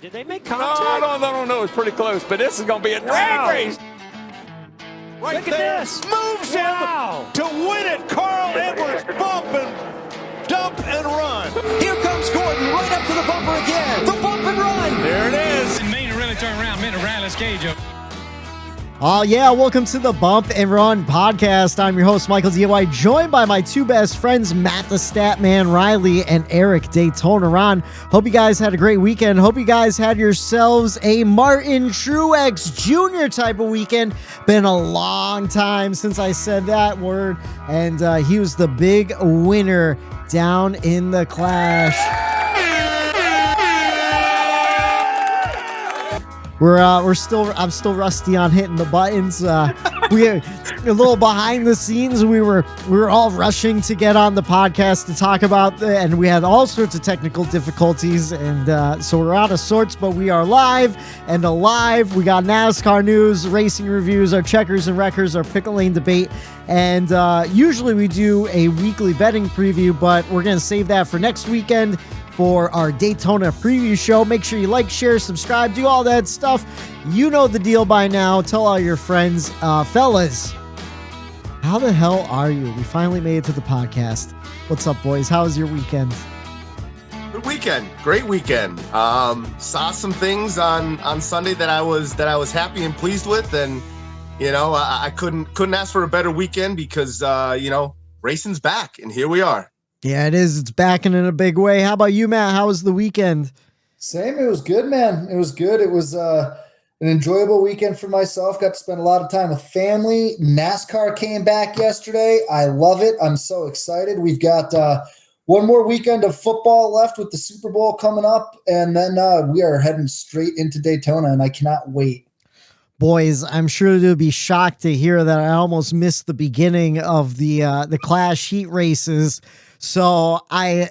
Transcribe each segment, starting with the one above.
Did they make No, contact? no. It's pretty close, but this is going to be a drag race. Right Look at there, this. moves Wow. him to win it. Carl Edwards bump and dump and run. Here comes Gordon right up to the bumper again. The bump and run. There it is. And Maine to really turn around, Maine to rally his cage up. Oh, yeah. Welcome to the Bump and Run podcast. I'm your host, Michael DIY, joined by my two best friends, Matt the Statman Riley and Eric Daytona Ron. Hope you guys had a great weekend. Hope you guys had yourselves a Martin Truex Jr. type of weekend. Been a long time since I said that word, and he was the big winner down in the Clash. I'm still rusty on hitting the buttons. We a little behind the scenes. We were all rushing to get on the podcast to talk about and we had all sorts of technical difficulties, and so we're out of sorts, but we are live and alive. We got NASCAR news, racing reviews, our checkers and wreckers, our pickle lane debate, and usually we do a weekly betting preview, but we're gonna save that for next weekend for our Daytona preview show. Make sure you like, share, subscribe, do all that stuff. You know the deal by now. Tell all your friends. Fellas, how the hell are you? We finally made it to the podcast. What's up, boys? How was your weekend? Good weekend. Great weekend. Saw some things on Sunday that I was happy and pleased with, and I couldn't ask for a better weekend because racing's back, and here we are. Yeah, it is. It's back in a big way. How about you, Matt? How was the weekend? Same. It was good, man. It was good. It was an enjoyable weekend for myself. Got to spend a lot of time with family. NASCAR came back yesterday. I love it. I'm so excited. We've got one more weekend of football left with the Super Bowl coming up, and then we are heading straight into Daytona, and I cannot wait. Boys, I'm sure you'll be shocked to hear that I almost missed the beginning of the Clash heat races. So a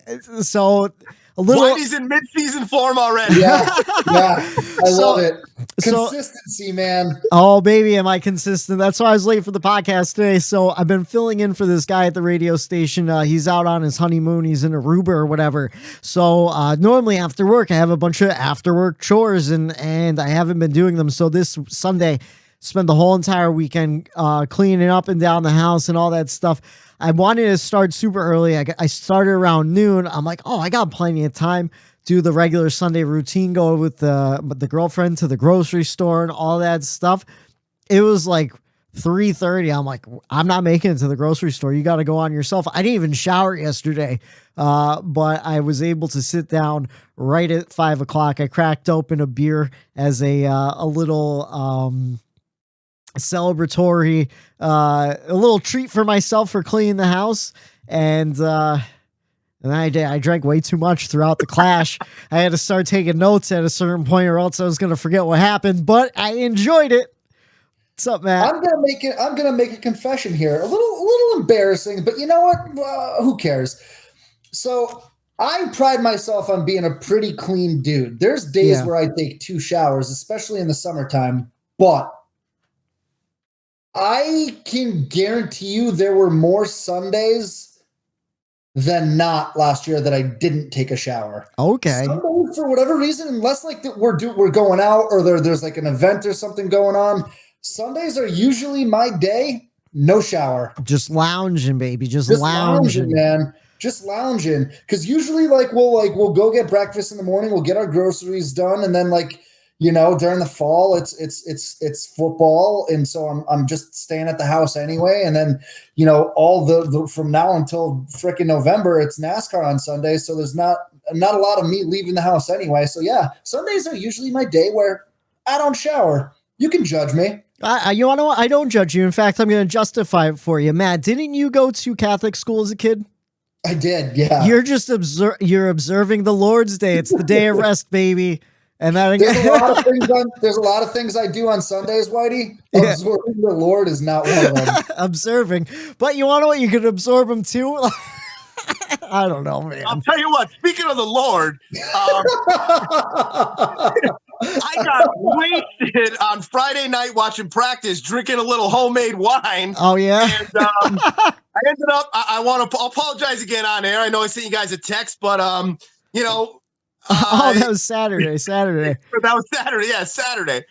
little. Whitey's in mid-season form already. Yeah. I love it. Consistency, man. Oh, baby, am I consistent? That's why I was late for the podcast today. So I've been filling in for this guy at the radio station. He's out on his honeymoon. He's in Aruba or whatever. So normally after work, I have a bunch of after-work chores, and I haven't been doing them. So this Sunday, spent the whole entire weekend cleaning up and down the house and all that stuff. I wanted to start super early. I started around noon. I'm like, I got plenty of time. Do the regular Sunday routine, go with the girlfriend to the grocery store and all that stuff. It was like 3:30. I'm like, I'm not making it to the grocery store. You got to go on yourself. I didn't even shower yesterday, but I was able to sit down right at 5 o'clock. I cracked open a beer as a little celebratory, a little treat for myself for cleaning the house, and I drank way too much throughout the Clash. I had to start taking notes at a certain point, or else I was gonna forget what happened. But I enjoyed it. What's up, Matt? I'm gonna make a confession here. A little embarrassing, but you know what? Who cares? So I pride myself on being a pretty clean dude. There's days where I take 2 showers, especially in the summertime, but I can guarantee you there were more Sundays than not last year that I didn't take a shower. Okay. Sundays, for whatever reason, unless like we're going out or there's like an event or something going on, Sundays are usually my day. No shower. Just lounging, baby. Just lounging, man. Just lounging. Because usually we'll go get breakfast in the morning. We'll get our groceries done, and then during the fall, it's football, and so I'm just staying at the house anyway. And then, all the from now until frickin' November, it's NASCAR on Sunday, so there's not a lot of me leaving the house anyway. So yeah, Sundays are usually my day where I don't shower. You can judge me. You want to know what? I don't judge you. In fact, I'm going to justify it for you, Matt. Didn't you go to Catholic school as a kid? I did. Yeah. You're just you're observing the Lord's Day. It's the day of rest, baby. And that there's a lot of things I do on Sundays, Whitey. Observing the Lord is not one of them. Observing. But you want to know what? You could absorb him too. I don't know, man. I'll tell you what, speaking of the Lord, I got wasted on Friday night watching practice, drinking a little homemade wine. Oh, yeah? And I ended up, I want to apologize again on air. I know I sent you guys a text, but, That was Saturday. That was Saturday. Yeah, Saturday.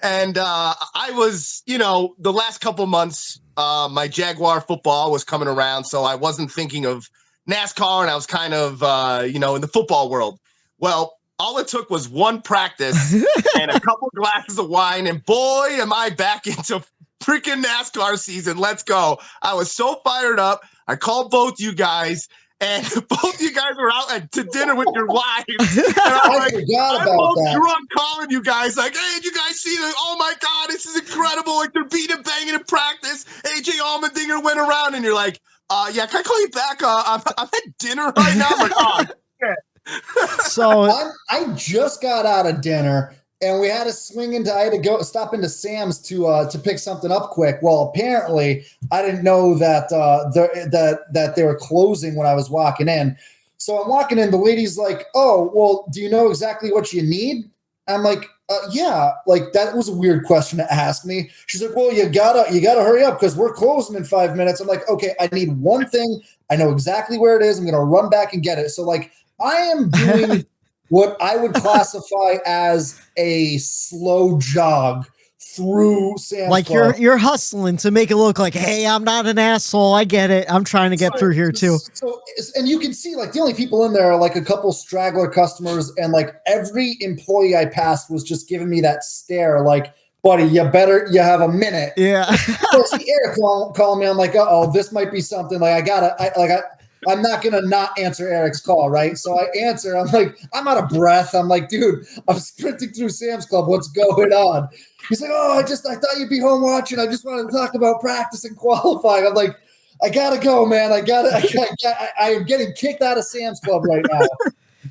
And I was, the last couple months, my Jaguar football was coming around, so I wasn't thinking of NASCAR, and I was kind of, in the football world. Well, all it took was one practice and a couple glasses of wine, and boy, am I back into freaking NASCAR season. Let's go. I was so fired up. I called both you guys, and both you guys were out to dinner with your wives. And I'm drunk calling you guys like, hey, did you guys see that? Oh my God, this is incredible. Like they're beating banging in practice. AJ Allmendinger went around, and you're like, yeah, can I call you back? I'm at dinner right now. I'm like, oh, shit. So I just got out of dinner, and we had to I had to go stop into Sam's to pick something up quick. Well, apparently I didn't know that that they were closing when I was walking in. So I'm walking in, the lady's like, oh, well, do you know exactly what you need? I'm like, yeah, like that was a weird question to ask me. She's like, well, you gotta hurry up because we're closing in 5 minutes. I'm like, okay, I need one thing. I know exactly where it is. I'm going to run back and get it. So like I am doing what I would classify as a slow jog through Sam's like Club. you're hustling to make it look like, hey, I'm not an asshole. I get it. I'm trying to get through here too. So, and you can see like the only people in there are like a couple straggler customers, and like every employee I passed was just giving me that stare like, buddy, you have a minute. Yeah. So see Eric calling me. I'm like, uh-oh, this might be something. Like I'm not going to not answer Eric's call, right? So I answer. I'm like, I'm out of breath. I'm like, dude, I'm sprinting through Sam's Club. What's going on? He's like, oh, I thought you'd be home watching. I just wanted to talk about practice and qualifying. I'm like, I got to go, man. I am getting kicked out of Sam's Club right now.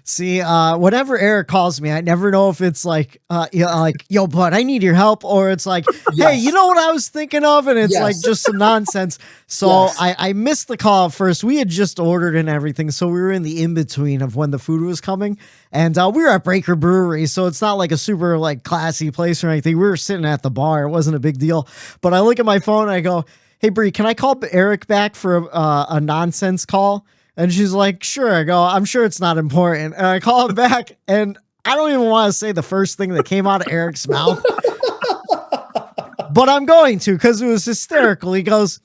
See, whenever Eric calls me, I never know if it's like, yo, bud, I need your help, or it's like, hey, you know what I was thinking of, and it's like just some nonsense. So I missed the call at first. We had just ordered and everything, so we were in the in-between of when the food was coming, and we were at Breaker Brewery, so it's not like a super like classy place or anything. We were sitting at the bar. It wasn't a big deal. But I look at my phone and I go, hey, Bree, can I call Eric back for a nonsense call? And she's like, sure. I go, I'm sure it's not important. And I call him back, and I don't even want to say the first thing that came out of Eric's mouth. But I'm going to, because it was hysterical. He goes,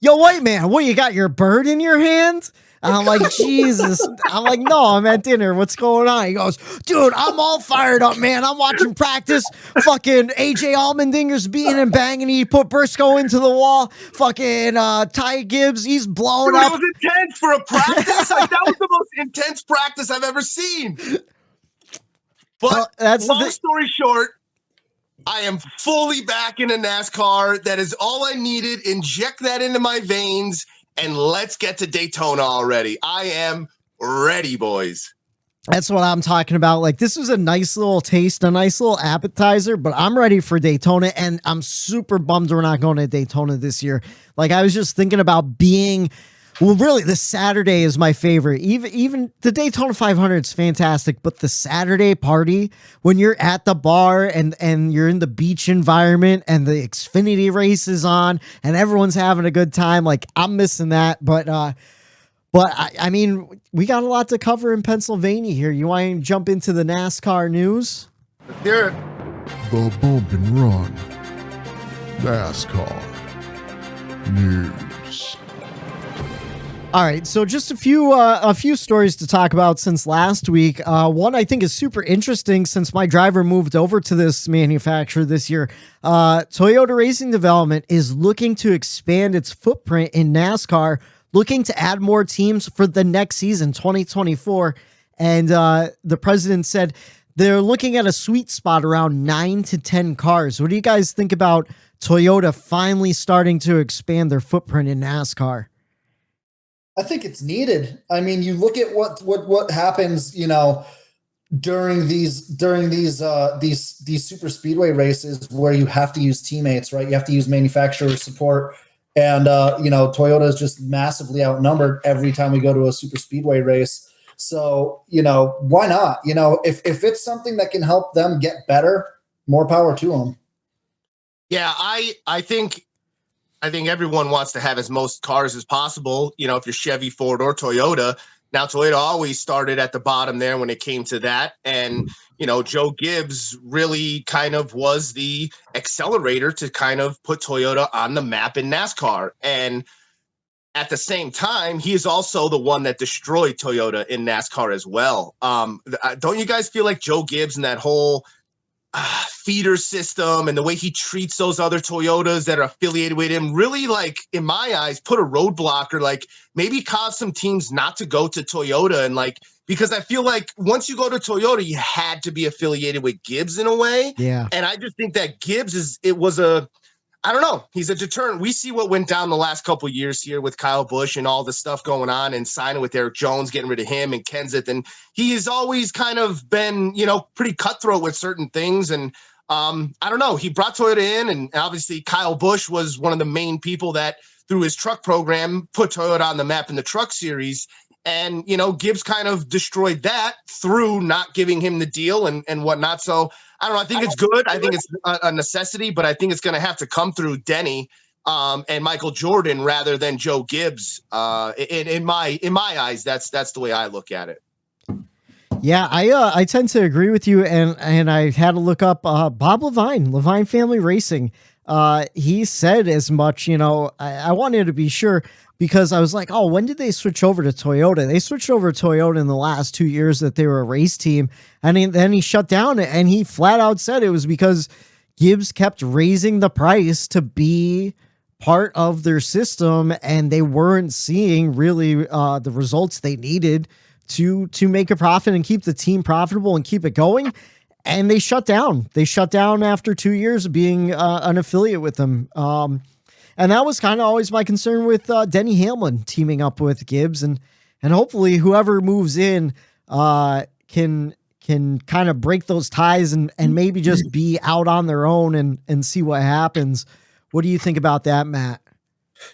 yo, white man, what, you got your bird in your hand? And I'm like, Jesus. I'm like, no, I'm at dinner. What's going on? He goes, dude, I'm all fired up, man. I'm watching practice. Fucking AJ Allmendinger's beating and banging. He put Briscoe into the wall. Fucking Ty Gibbs, he's blowing up. It was intense for a practice. Like, that was the most intense practice I've ever seen. But long story short, I am fully back into NASCAR. That is all I needed. Inject that into my veins. And let's get to Daytona already. I am ready, boys. That's what I'm talking about. Like, this was a nice little taste, a nice little appetizer, but I'm ready for Daytona, and I'm super bummed we're not going to Daytona this year. Like, I was just thinking about really, the Saturday is my favorite. Even the Daytona 500 is fantastic, but the Saturday party, when you're at the bar and you're in the beach environment and the Xfinity race is on and everyone's having a good time, like, I'm missing that. But I mean, we got a lot to cover in Pennsylvania here. You want to jump into the NASCAR news? Let's hear it. The Bump and Run NASCAR news. All right, so just a few stories to talk about since last week. One I think is super interesting since my driver moved over to this manufacturer this year. Toyota Racing Development is looking to expand its footprint in NASCAR, looking to add more teams for the next season, 2024. And the president said they're looking at a sweet spot around 9 to 10 cars. What do you guys think about Toyota finally starting to expand their footprint in NASCAR? I think it's needed. I mean, you look at what happens, during these super speedway races where you have to use teammates, right? You have to use manufacturer support, and Toyota is just massively outnumbered every time we go to a super speedway race. So why not? If it's something that can help them get better, more power to them. Yeah, I think everyone wants to have as most cars as possible. If you're Chevy, Ford, or Toyota, Now, Toyota always started at the bottom there when it came to that. And, Joe Gibbs really kind of was the accelerator to kind of put Toyota on the map in NASCAR. And at the same time, he is also the one that destroyed Toyota in NASCAR as well. Don't you guys feel like Joe Gibbs and that whole feeder system and the way he treats those other Toyotas that are affiliated with him really, like, in my eyes, put a roadblock or like maybe cause some teams not to go to Toyota? And like, because I feel like once you go to Toyota, you had to be affiliated with Gibbs in a way. Yeah. And I just think that Gibbs I don't know. He's a deterrent. We see what went down the last couple of years here with Kyle Busch and all the stuff going on and signing with Eric Jones, getting rid of him and Kenseth. And he has always kind of been, pretty cutthroat with certain things. And I don't know. He brought Toyota in, and obviously Kyle Busch was one of the main people that through his truck program put Toyota on the map in the truck series. And, Gibbs kind of destroyed that through not giving him the deal and whatnot. So I don't know. I think it's good. I think it's a necessity, but I think it's going to have to come through Denny and Michael Jordan rather than Joe Gibbs. In my eyes, that's the way I look at it. Yeah, I tend to agree with you, and I had to look up Bob Levine Family Racing. He said as much. I wanted to be sure, because I was like, oh, when did they switch over to Toyota? They switched over to Toyota in the last 2 years that they were a race team. And then he shut down, and he flat out said it was because Gibbs kept raising the price to be part of their system, and they weren't seeing really the results they needed to make a profit and keep the team profitable and keep it going. And they shut down. They shut down after 2 years of being an affiliate with them. And that was kind of always my concern with Denny Hamlin teaming up with Gibbs, and hopefully whoever moves in can kind of break those ties and maybe just be out on their own and see what happens. What do you think about that, Matt?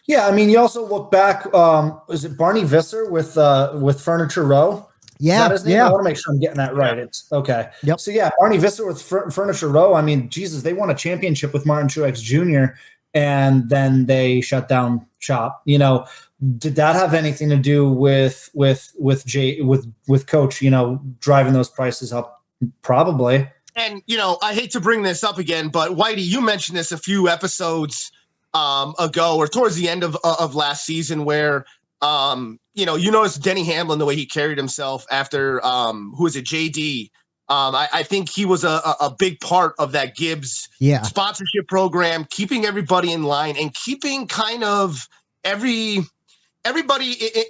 Yeah, I mean, you also look back. Is it Barney Visser with Furniture Row? Yeah, is that his name? yeah. I want to make sure I'm getting that right. It's okay. Yep. So yeah, Barney Visser with Furniture Row. I mean, Jesus, they won a championship with Martin Truex Jr. and then they shut down shop. Did that have anything to do with Coach? Driving those prices up? Probably. And I hate to bring this up again, but Whitey, you mentioned this a few episodes ago or towards the end of last season, where you notice Denny Hamlin, the way he carried himself after who is it, JD. I think he was a big part of that Gibbs sponsorship program, keeping everybody in line and keeping kind of everybody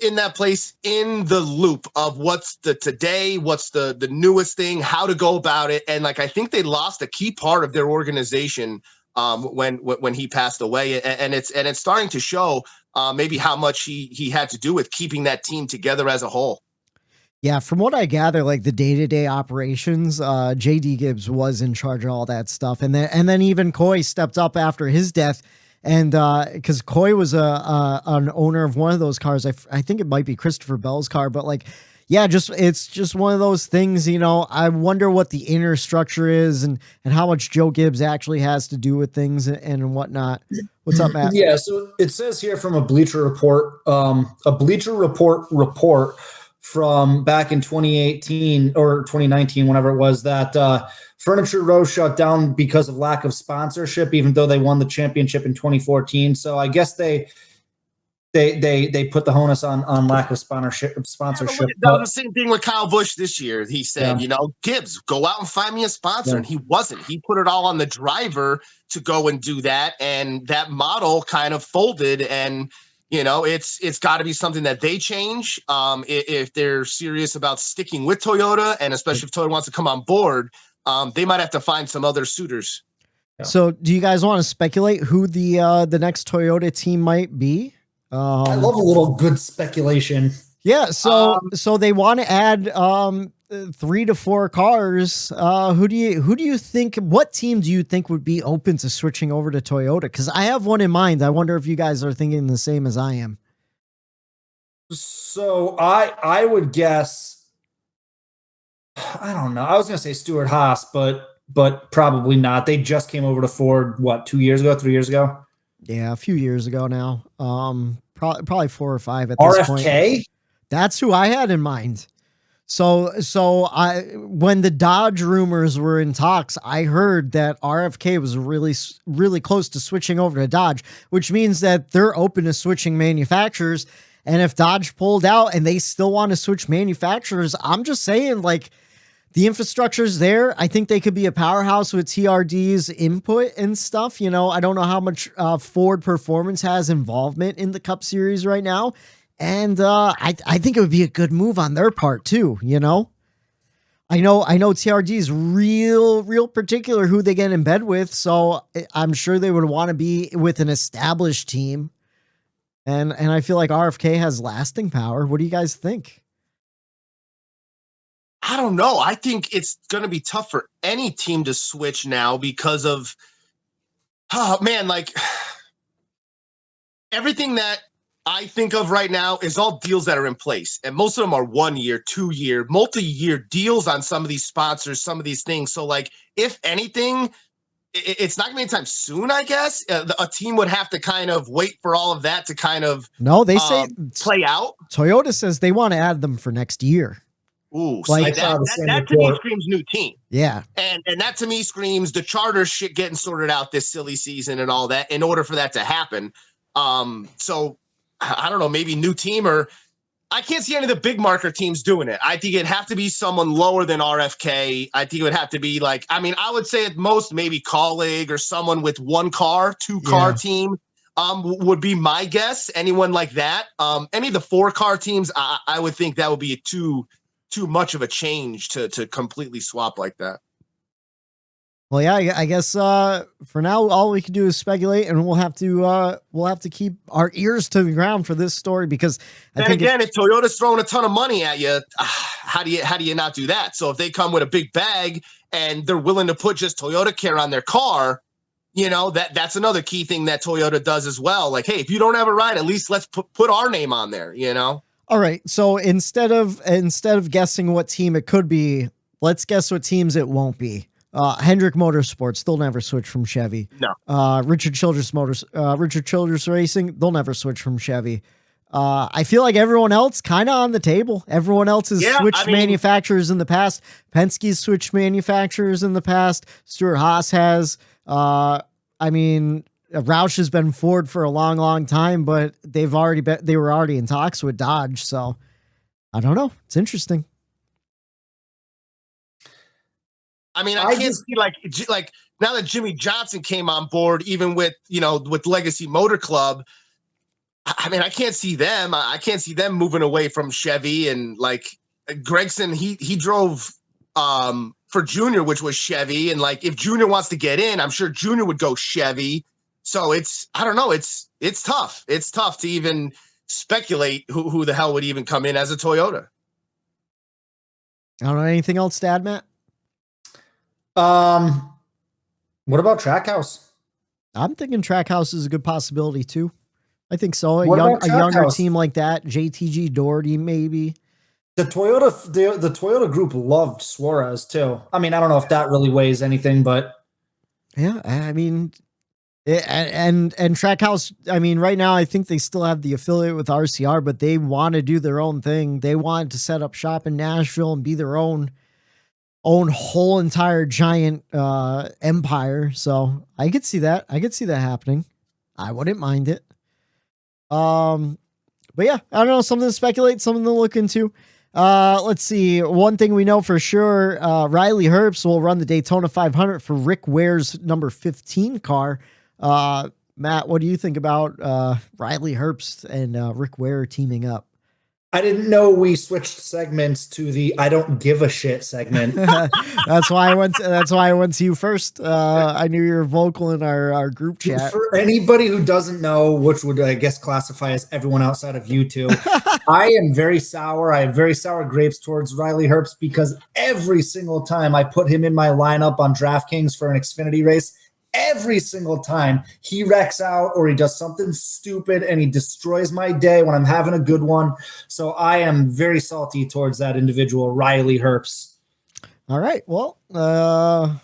in that place in the loop of what's the newest thing, how to go about it. And like, I think they lost a key part of their organization when he passed away, and it's starting to show maybe how much he had to do with keeping that team together as a whole. Yeah, from what I gather, like the day-to-day operations, JD Gibbs was in charge of all that stuff, and then even Coy stepped up after his death, and because Coy was an owner of one of those cars, I think it might be Christopher Bell's car, but like, yeah, it's just one of those things. I wonder what the inner structure is and how much Joe Gibbs actually has to do with things and whatnot. What's up, Matt? Yeah, so it says here from a Bleacher Report report from back in 2018 or 2019, whenever it was, that Furniture Row shut down because of lack of sponsorship, even though they won the championship in 2014. So I guess they put the onus on lack of sponsorship. That was the same thing with Kyle Busch this year. He said, Gibbs, go out and find me a sponsor. And he wasn't. He put it all on the driver to go and do that. And that model kind of folded. And it's got to be something that they change if they're serious about sticking with Toyota, and especially if Toyota wants to come on board, they might have to find some other suitors. Yeah. So, do you guys want to speculate who the next Toyota team might be? I love a little good speculation. Yeah, so they want to add 3 to 4 cars. Who do you think? What team do you think would be open to switching over to Toyota? Because I have one in mind. I wonder if you guys are thinking the same as I am. So I would guess. I don't know. I was going to say Stuart Haas, but probably not. They just came over to Ford 3 years ago? Yeah, a few years ago now. Probably 4 or 5 at this point. RFK? That's who I had in mind. So when the Dodge rumors were in talks, I heard that RFK was really close to switching over to Dodge, which means that they're open to switching manufacturers. And if Dodge pulled out and they still want to switch manufacturers, I'm just saying, like, the infrastructure's there. I think they could be a powerhouse with TRD's input and stuff. You know, I don't know how much Ford Performance has involvement in the Cup Series right now. And I think it would be a good move on their part too, you know? I know TRD is real particular who they get in bed with, so I'm sure they would want to be with an established team. And I feel like RFK has lasting power. What do you guys think? I don't know. I think it's going to be tough for any team to switch now because of, oh man, like everything that I think of right now is all deals that are in place. And most of them are 1 year, 2 year, multi-year deals on some of these sponsors, some of these things. So like, if anything, it's not gonna be anytime soon, I guess. A team would have to kind of wait for all of that to kind of they say play out. Toyota says they want to add them for next year. Ooh, like, that to me screams new team. Yeah. And that to me screams the charter shit getting sorted out this silly season and all that in order for that to happen. So I don't know, maybe new team, or I can't see any of the big marker teams doing it. I think it'd have to be someone lower than RFK. I think it would have to be like, I mean, I would say at most maybe colleague or someone with 1 car, 2 car team would be my guess. Anyone like that. Any of the 4 car teams, I would think that would be too much of a change to completely swap like that. Well, yeah, I guess for now, all we can do is speculate, and we'll have to keep our ears to the ground for this story, because I think if Toyota's throwing a ton of money at you, how do you not do that? So if they come with a big bag and they're willing to put just Toyota Care on their car, you know, that's another key thing that Toyota does as well. Like, hey, if you don't have a ride, at least let's put our name on there, you know? All right. So instead of guessing what team it could be, let's guess what teams it won't be. Hendrick Motorsports, they'll never switch from Chevy. No. Richard Childress Racing, they'll never switch from Chevy. I feel like everyone else kind of on the table. Everyone else has switched manufacturers in the past. Penske's switched manufacturers in the past. Stuart Haas has. Roush has been Ford for a long time, but they were already in talks with Dodge. So I don't know. It's interesting. I mean, I can't see like now that Jimmy Johnson came on board, even with Legacy Motor Club. I mean, I can't see them. I can't see them moving away from Chevy. And like Gregson, he drove for Junior, which was Chevy. And like if Junior wants to get in, I'm sure Junior would go Chevy. So I don't know. It's tough. It's tough to even speculate who the hell would even come in as a Toyota. I don't know. Anything else to add, Matt? What about Trackhouse? I'm thinking Trackhouse is a good possibility too. I think so. A What younger Trackhouse? team like that, JTG Doherty, maybe. The Toyota group loved Suarez too. I mean, I don't know if that really weighs anything, but Yeah, I mean, and Trackhouse. I mean, right now I think they still have the affiliate with RCR, but they want to do their own thing. They want to set up shop in Nashville and be their own whole entire giant empire. So I could see that. I could see that happening. I wouldn't mind it. But yeah, I don't know, something to speculate, something to look into. Let's see. One thing we know for sure, Riley Herbst will run the Daytona 500 for Rick Ware's number 15 car. Matt, what do you think about Riley Herbst and Rick Ware teaming up? I didn't know we switched segments to the I don't give a shit segment. That's why I went to you first. I knew you were vocal in our group chat. For anybody who doesn't know, which would I guess classify as everyone outside of you two, I am very sour. I have very sour grapes towards Riley Herbst because every single time I put him in my lineup on DraftKings for an Xfinity race, every single time he wrecks out or he does something stupid and he destroys my day when I'm having a good one. So I am very salty towards that individual, Riley Herbst. All right. Well, All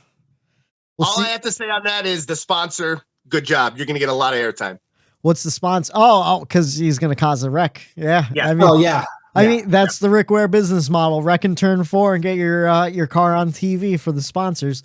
I have to say on that is the sponsor, good job. You're going to get a lot of airtime. What's the sponsor? Oh, because he's going to cause a wreck. Yeah. Yeah. I mean, Yeah. I mean, that's the Rick Ware business model. Wreck and turn 4 and get your car on TV for the sponsors.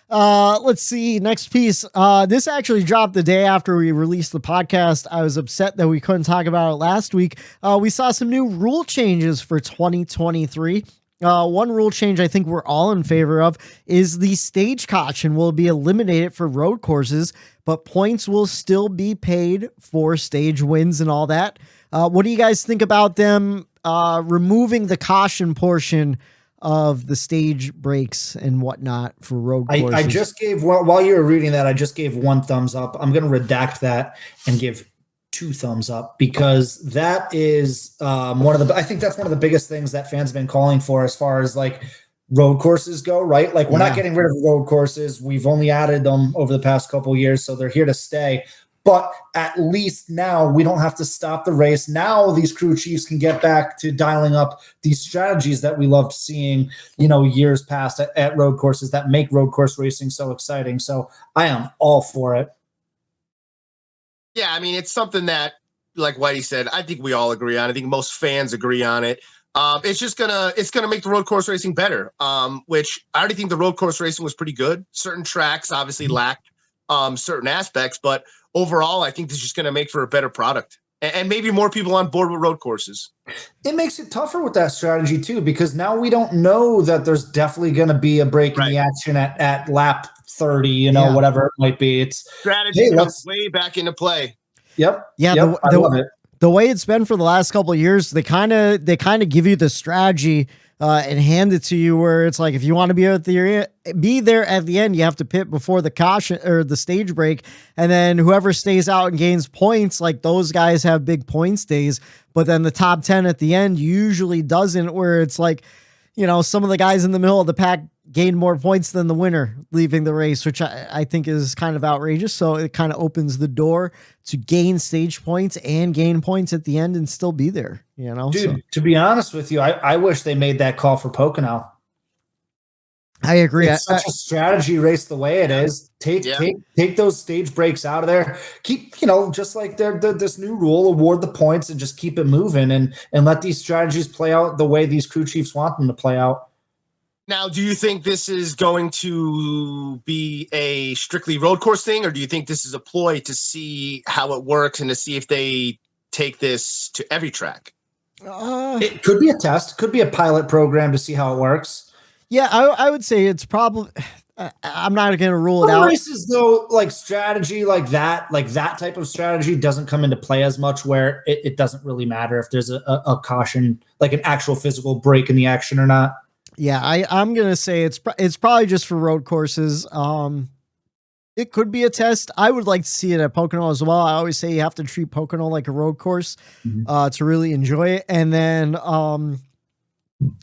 Let's see. Next piece. This actually dropped the day after we released the podcast. I was upset that we couldn't talk about it last week. We saw some new rule changes for 2023. One rule change I think we're all in favor of is the stage caution will be eliminated for road courses, but points will still be paid for stage wins and all that. What do you guys think about them removing the caution portion of the stage breaks and whatnot for road courses? I just gave, while you were reading that, I just gave 1 thumbs up. I'm going to redact that and give 2 thumbs up, because that is I think that's one of the biggest things that fans have been calling for as far as like road courses go, right? Like we're not getting rid of road courses. We've only added them over the past couple of years, so they're here to stay. But at least now we don't have to stop the race. Now these crew chiefs can get back to dialing up these strategies that we loved seeing, years past at road courses that make road course racing so exciting. So I am all for it. Yeah, I mean, it's something that, like Whitey said, I think we all agree on. I think most fans agree on it. It's gonna make the road course racing better. Which I already think the road course racing was pretty good. Certain tracks obviously lacked certain aspects, but overall, I think this is just going to make for a better product and maybe more people on board with road courses. It makes it tougher with that strategy too, because now we don't know that there's definitely going to be a break in the action at lap 30, whatever it might be. It's strategy comes way back into play. Yep. Yeah. Yep, I love it. The way it's been for the last couple of years, they kind of give you the strategy and hand it to you where it's like, if you want to be there at the end, you have to pit before the caution or the stage break. And then whoever stays out and gains points, like those guys have big points days, but then the top 10 at the end usually doesn't, where it's like, some of the guys in the middle of the pack gain more points than the winner leaving the race, which I think is kind of outrageous. So it kind of opens the door to gain stage points and gain points at the end and still be there, Dude, to be honest with you, I wish they made that call for Pocono. I agree. It's such a strategy race the way it is. Take those stage breaks out of there. Keep, just like this new rule, award the points and just keep it moving and let these strategies play out the way these crew chiefs want them to play out. Now, do you think this is going to be a strictly road course thing, or do you think this is a ploy to see how it works and to see if they take this to every track? It could be a test, could be a pilot program to see how it works. Yeah, I would say it's probably. I'm not going to rule it out. Races though, like strategy, like that type of strategy doesn't come into play as much. Where it doesn't really matter if there's a caution, like an actual physical break in the action or not. Yeah, I'm going to say it's probably just for road courses. It could be a test. I would like to see it at Pocono as well. I always say you have to treat Pocono like a road course to really enjoy it. And then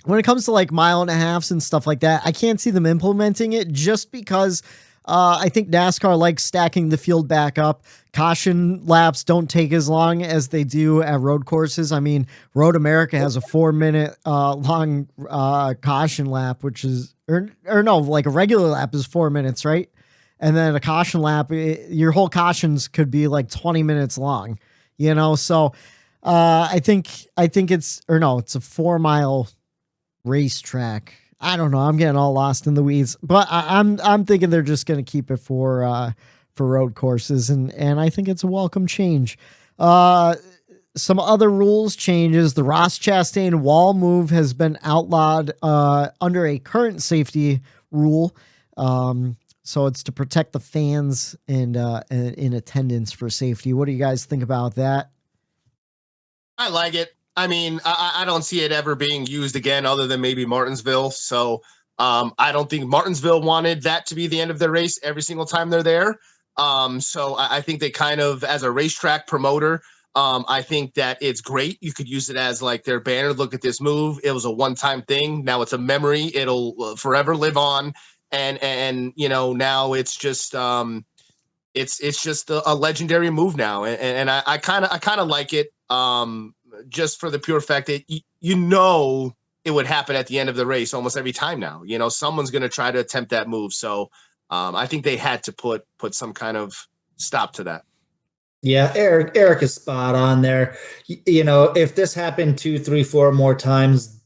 when it comes to like 1.5 miles and stuff like that, I can't see them implementing it just because I think NASCAR likes stacking the field back up. Caution laps don't take as long as they do at road courses. I mean, Road America has a 4-minute long caution lap, which is, or no, like a regular lap is 4 minutes, right? And then a caution lap, your whole cautions could be like 20 minutes long, So I think it's a 4-mile racetrack. I don't know. I'm getting all lost in the weeds, but I'm thinking they're just going to keep it for road courses, and I think it's a welcome change. Some other rules changes. The Ross Chastain wall move has been outlawed under a current safety rule. So it's to protect the fans and in attendance for safety. What do you guys think about that? I like it. I mean, I don't see it ever being used again other than maybe Martinsville. So I don't think Martinsville wanted that to be the end of their race every single time they're there. So I think they kind of, as a racetrack promoter, I think that it's great. You could use it as like their banner. Look at this move. It was a one-time thing. Now it's a memory. It'll forever live on. And now it's just it's just a legendary move now. And I kind of like it. Just for the pure fact that it would happen at the end of the race almost every time now. Someone's going to try to attempt that move. So I think they had to put some kind of stop to that. Yeah, Eric is spot on there. You know, if this happened 2, 3, 4 more times,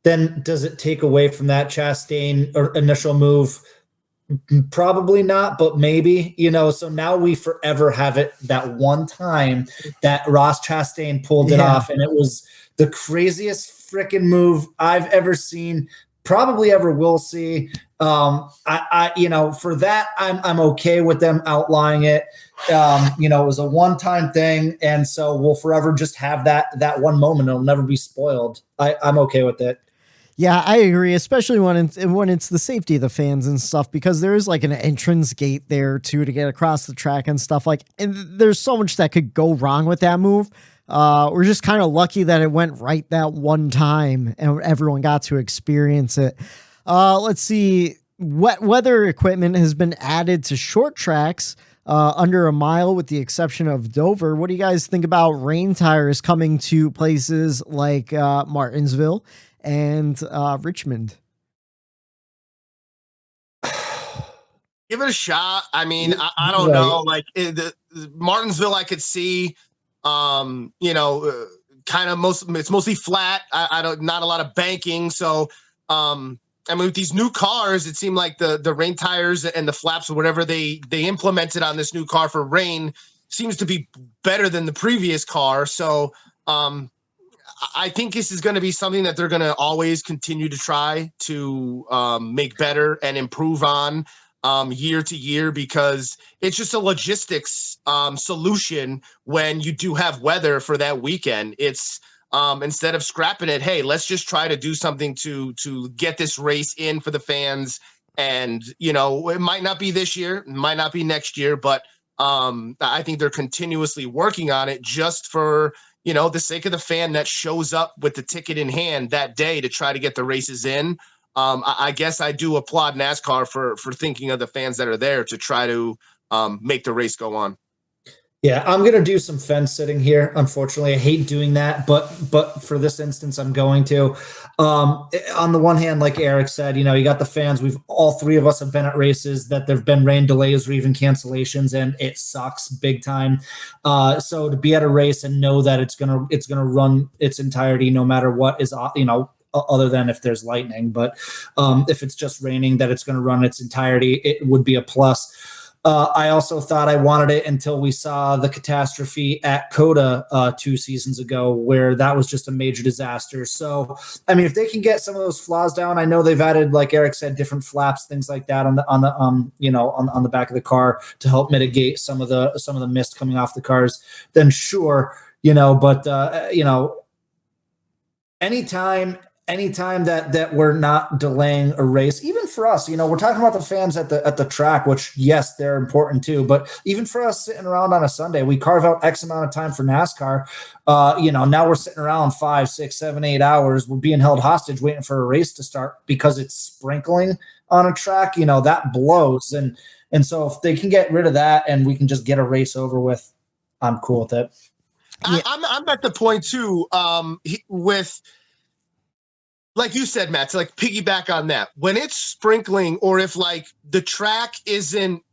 then does it take away from that Chastain or initial move? Probably not, but maybe, you know, so now we forever have it that one time that Ross Chastain pulled it off, and it was the craziest freaking move I've ever seen, probably ever will see. I you know, for that, I'm okay with them outlying it. You know, it was a one-time thing, and so we'll forever just have that one moment. It'll never be spoiled. I'm okay with it. Yeah, I agree, especially when it's the safety of the fans and stuff, because there is like an entrance gate there too to get across the track and stuff like, and there's so much that could go wrong with that move. We're just kind of lucky that it went right that one time and everyone got to experience it. Let's see. Wet weather equipment has been added to short tracks under a mile, with the exception of Dover. What do you guys think about rain tires coming to places like Martinsville and Richmond? Give it a shot. I mean, I don't know. Like the Martinsville, I could see. You know, kind of it's mostly flat. I don't, not a lot of banking. So, I mean, with these new cars, it seemed like the rain tires and the flaps or whatever they implemented on this new car for rain seems to be better than the previous car. So, I think this is going to be something that they're going to always continue to try to make better and improve on year to year, because it's just a logistics solution when you do have weather for that weekend. It's instead of scrapping it, hey, let's just try to do something to get this race in for the fans. And, you know, it might not be this year, it might not be next year, but I think they're continuously working on it just for, you know, the sake of the fan that shows up with the ticket in hand that day to try to get the races in. I guess I do applaud NASCAR for thinking of the fans that are there to try to make the race go on. Yeah, I'm going to do some fence sitting here. Unfortunately, I hate doing that, but for this instance, I'm going to. On the one hand, like Eric said, you know, you got the fans. All three of us have been at races that there've been rain delays or even cancellations, and it sucks big time. So to be at a race and know that it's gonna run its entirety, no matter what is, you know, other than if there's lightning, but if it's just raining, that it's going to run its entirety, it would be a plus. I also thought I wanted it until we saw the catastrophe at COTA 2 seasons ago, where that was just a major disaster. So, I mean, if they can get some of those flaws down, I know they've added, like Eric said, different flaps, things like that on the back of the car to help mitigate some of the mist coming off the cars. Then sure, you know, but you know, anytime that we're not delaying a race, even for us, you know, we're talking about the fans at the track, which yes, they're important too, but even for us sitting around on a Sunday, we carve out X amount of time for NASCAR. You know, now we're sitting around 5, 6, 7, 8 hours. We're being held hostage waiting for a race to start because it's sprinkling on a track. You know, that blows. And so if they can get rid of that and we can just get a race over with, I'm cool with it. Yeah. I'm at the point too, with, like you said, Matt, to like piggyback on that, when it's sprinkling, or if like the track isn't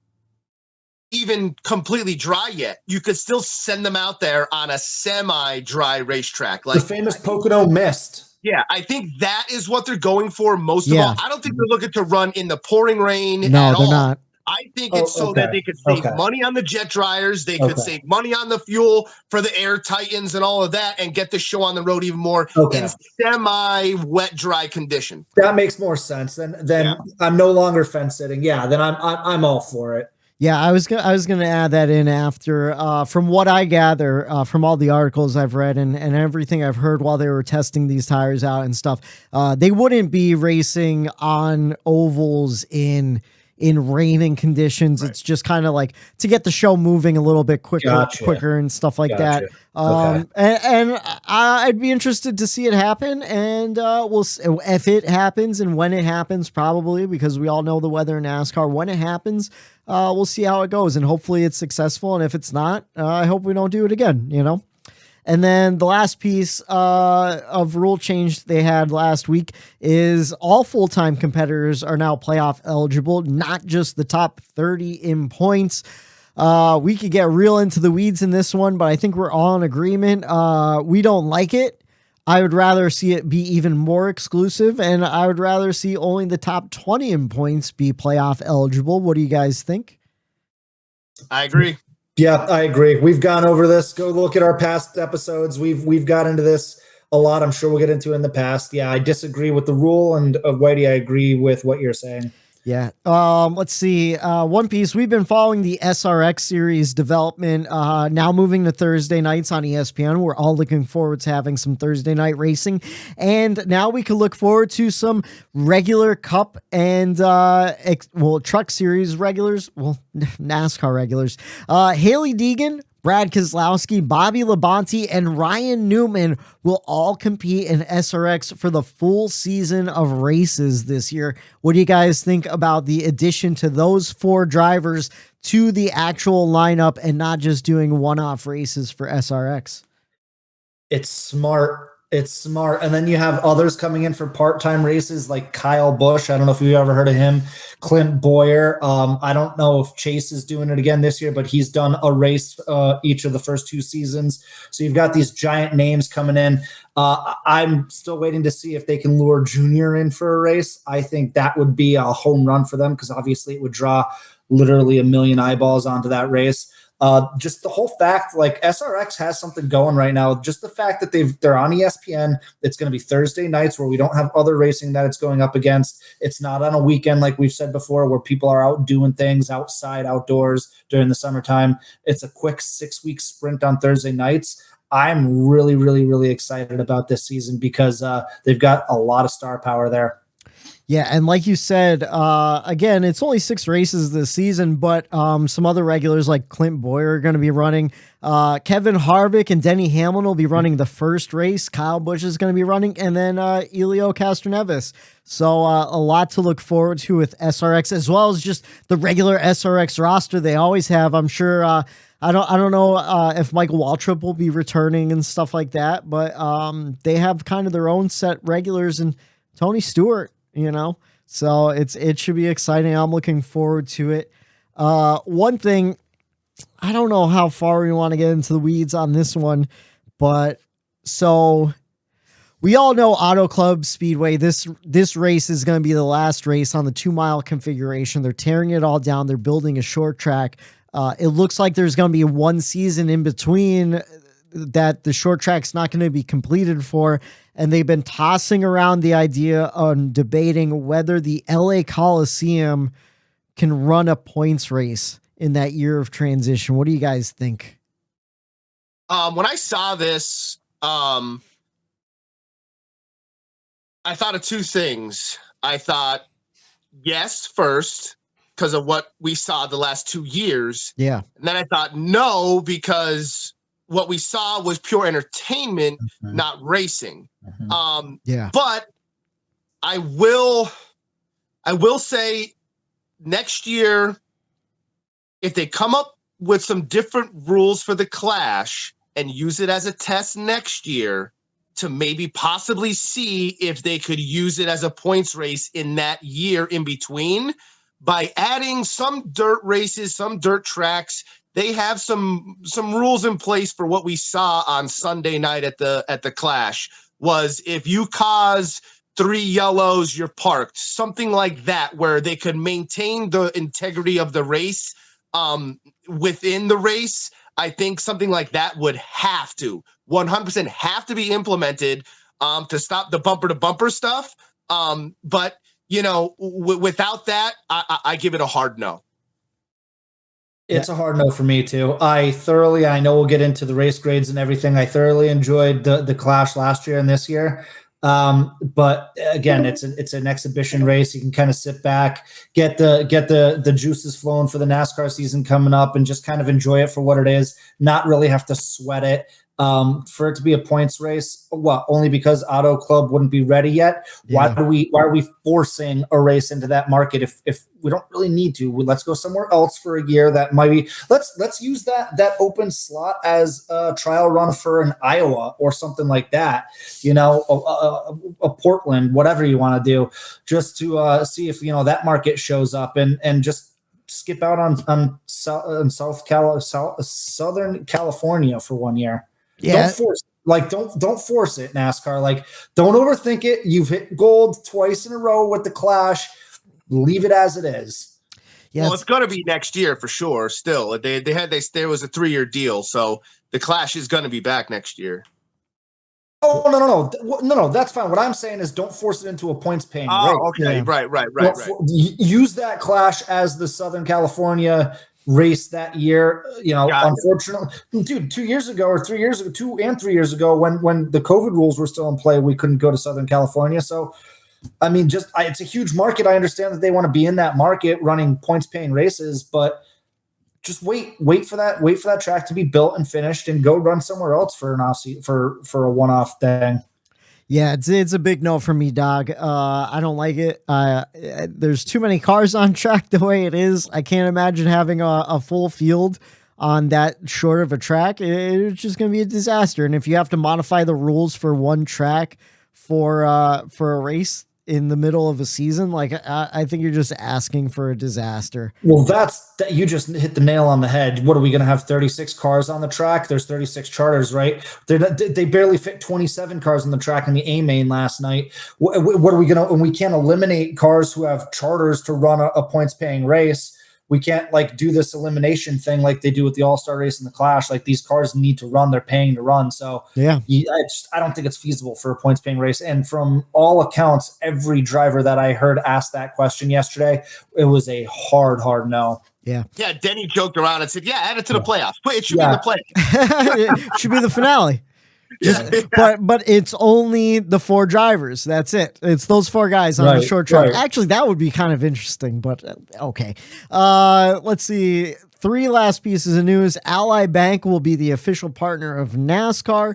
even completely dry yet, you could still send them out there on a semi-dry racetrack, like the famous Pocono Mist. Yeah, I think that is what they're going for most of all. I don't think they're looking to run in the pouring rain. No, they're not. I think it's so that they could save money on the jet dryers. They could save money on the fuel for the Air Titans and all of that, and get the show on the road even more in semi-wet, dry condition. That makes more sense. Then I'm no longer fence sitting. Yeah, then I'm all for it. Yeah, I was gonna add that in after. From what I gather from all the articles I've read and everything I've heard while they were testing these tires out and stuff, they wouldn't be racing on ovals in raining conditions. Right. It's just kind of like to get the show moving a little bit quicker and stuff like that. And I'd be interested to see it happen. And we'll if it happens and when it happens, probably, because we all know the weather in NASCAR. When it happens, we'll see how it goes, and hopefully it's successful. And if it's not, I hope we don't do it again, you know? And then the last piece of rule change they had last week is all full-time competitors are now playoff eligible, not just the top 30 in points. We could get real into the weeds in this one, but I think we're all in agreement. We don't like it. I would rather see it be even more exclusive, and I would rather see only the top 20 in points be playoff eligible. What do you guys think? I agree. Yeah, I agree. We've gone over this. Go look at our past episodes. We've got into this a lot. I'm sure we'll get into it in the past. Yeah, I disagree with the rule, and Whitey, I agree with what you're saying. Yeah. Let's see. One Piece. We've been following the SRX series development. Now moving to Thursday nights on ESPN. We're all looking forward to having some Thursday night racing, and now we can look forward to some regular Cup and Truck Series regulars. Well, NASCAR regulars. Haley Deegan, Brad Keselowski, Bobby Labonte, and Ryan Newman will all compete in SRX for the full season of races this year. What do you guys think about the addition to those 4 drivers to the actual lineup and not just doing one-off races for SRX? It's smart. It's smart. And then you have others coming in for part-time races like Kyle Busch. I don't know if you've ever heard of him. Clint Boyer. I don't know if Chase is doing it again this year, but he's done a race each of the first 2 seasons. So you've got these giant names coming in. I'm still waiting to see if they can lure Junior in for a race. I think that would be a home run for them because obviously it would draw literally 1 million eyeballs onto that race. Just the whole fact, like SRX has something going right now. Just the fact that they're on ESPN. It's going to be Thursday nights where we don't have other racing that it's going up against. It's not on a weekend like we've said before, where people are out doing things outside, outdoors during the summertime. It's a quick 6-week sprint on Thursday nights. I'm really, really, really excited about this season because they've got a lot of star power there. Yeah, and like you said, again, it's only 6 races this season, but some other regulars like Clint Boyer are going to be running. Kevin Harvick and Denny Hamlin will be running the first race. Kyle Busch is going to be running, and then Elio Castroneves. So a lot to look forward to with SRX, as well as just the regular SRX roster they always have. I'm sure. I don't know if Michael Waltrip will be returning and stuff like that, but they have kind of their own set regulars and Tony Stewart. So it should be exciting. I'm looking forward to it. One thing, I don't know how far we want to get into the weeds on this one, but so we all know Auto Club Speedway. This race is going to be the last race on the 2-mile configuration. They're tearing it all down. They're building a short track. It looks like there's going to be 1 season in between that the short track's not going to be completed for. And they've been tossing around the idea on debating whether the LA Coliseum can run a points race in that year of transition. What do you guys think? When I saw this, I thought of 2 things. I thought, yes, first, because of what we saw the last 2 years. Yeah. And then I thought, no, because what we saw was pure entertainment, not racing. Yeah. But I will say next year, if they come up with some different rules for the Clash and use it as a test next year to maybe possibly see if they could use it as a points race in that year in between by adding some dirt races, some dirt tracks. They have some rules in place for what we saw on Sunday night at the Clash. Was if you cause 3 yellows, you're parked. Something like that, where they could maintain the integrity of the race within the race. I think something like that would have to 100% have to be implemented to stop the bumper to bumper stuff. But without that, I give it a hard no. It's a hard no for me too. I know we'll get into the race grades and everything. I thoroughly enjoyed the Clash last year and this year. But again, it's an exhibition race. You can kind of sit back, get the juices flowing for the NASCAR season coming up and just kind of enjoy it for what it is, not really have to sweat it. For it to be a points race, only because Auto Club wouldn't be ready yet. Yeah. Why are we forcing a race into that market if we don't really need to? Let's go somewhere else for a year. That might be let's use that open slot as a trial run for an Iowa or something like that. A Portland, whatever you want to do, just to see if that market shows up and just skip out on Southern California for 1 year. Yeah. Don't force it, NASCAR. Like, don't overthink it. You've hit gold twice in a row with the Clash. Leave it as it is. Yeah, well, it's going to be next year for sure. Still, there was a 3-year deal, so the Clash is going to be back next year. Oh, no. That's fine. What I'm saying is, don't force it into a points paying. Oh, okay, Yeah. right. Use that Clash as the Southern California race that year. Unfortunately, dude, 2 years ago or 3 years ago, 2 and 3 years ago, when the COVID rules were still in play, we couldn't go to Southern California. So, I mean, it's a huge market. I understand that they want to be in that market running points paying races, but just wait for that track to be built and finished, and go run somewhere else for a one-off thing. Yeah, it's a big no for me, dog. I don't like it. There's too many cars on track the way it is. I can't imagine having a full field on that short of a track. It's just going to be a disaster. And if you have to modify the rules for one track for a race in the middle of a season, like I think you're just asking for a disaster. Well, you just hit the nail on the head. What are we going to have? 36 cars on the track? There's 36 charters, right? They barely fit 27 cars on the track in the A main last night. What are we going to? And we can't eliminate cars who have charters to run a points paying race. We can't do this elimination thing like they do with the All-Star race and the Clash. Like, these cars need to run; they're paying to run. So yeah, I don't think it's feasible for a points-paying race. And from all accounts, every driver that I heard ask that question yesterday, it was a hard no. Yeah. Denny joked around and said, "Add it to the playoffs. It should be in the playoffs. It should be the finale." But it's only the 4 drivers. That's it. It's those 4 guys on the short track. Right. Actually, that would be kind of interesting, but okay. Let's see. 3 last pieces of news. Ally Bank will be the official partner of NASCAR.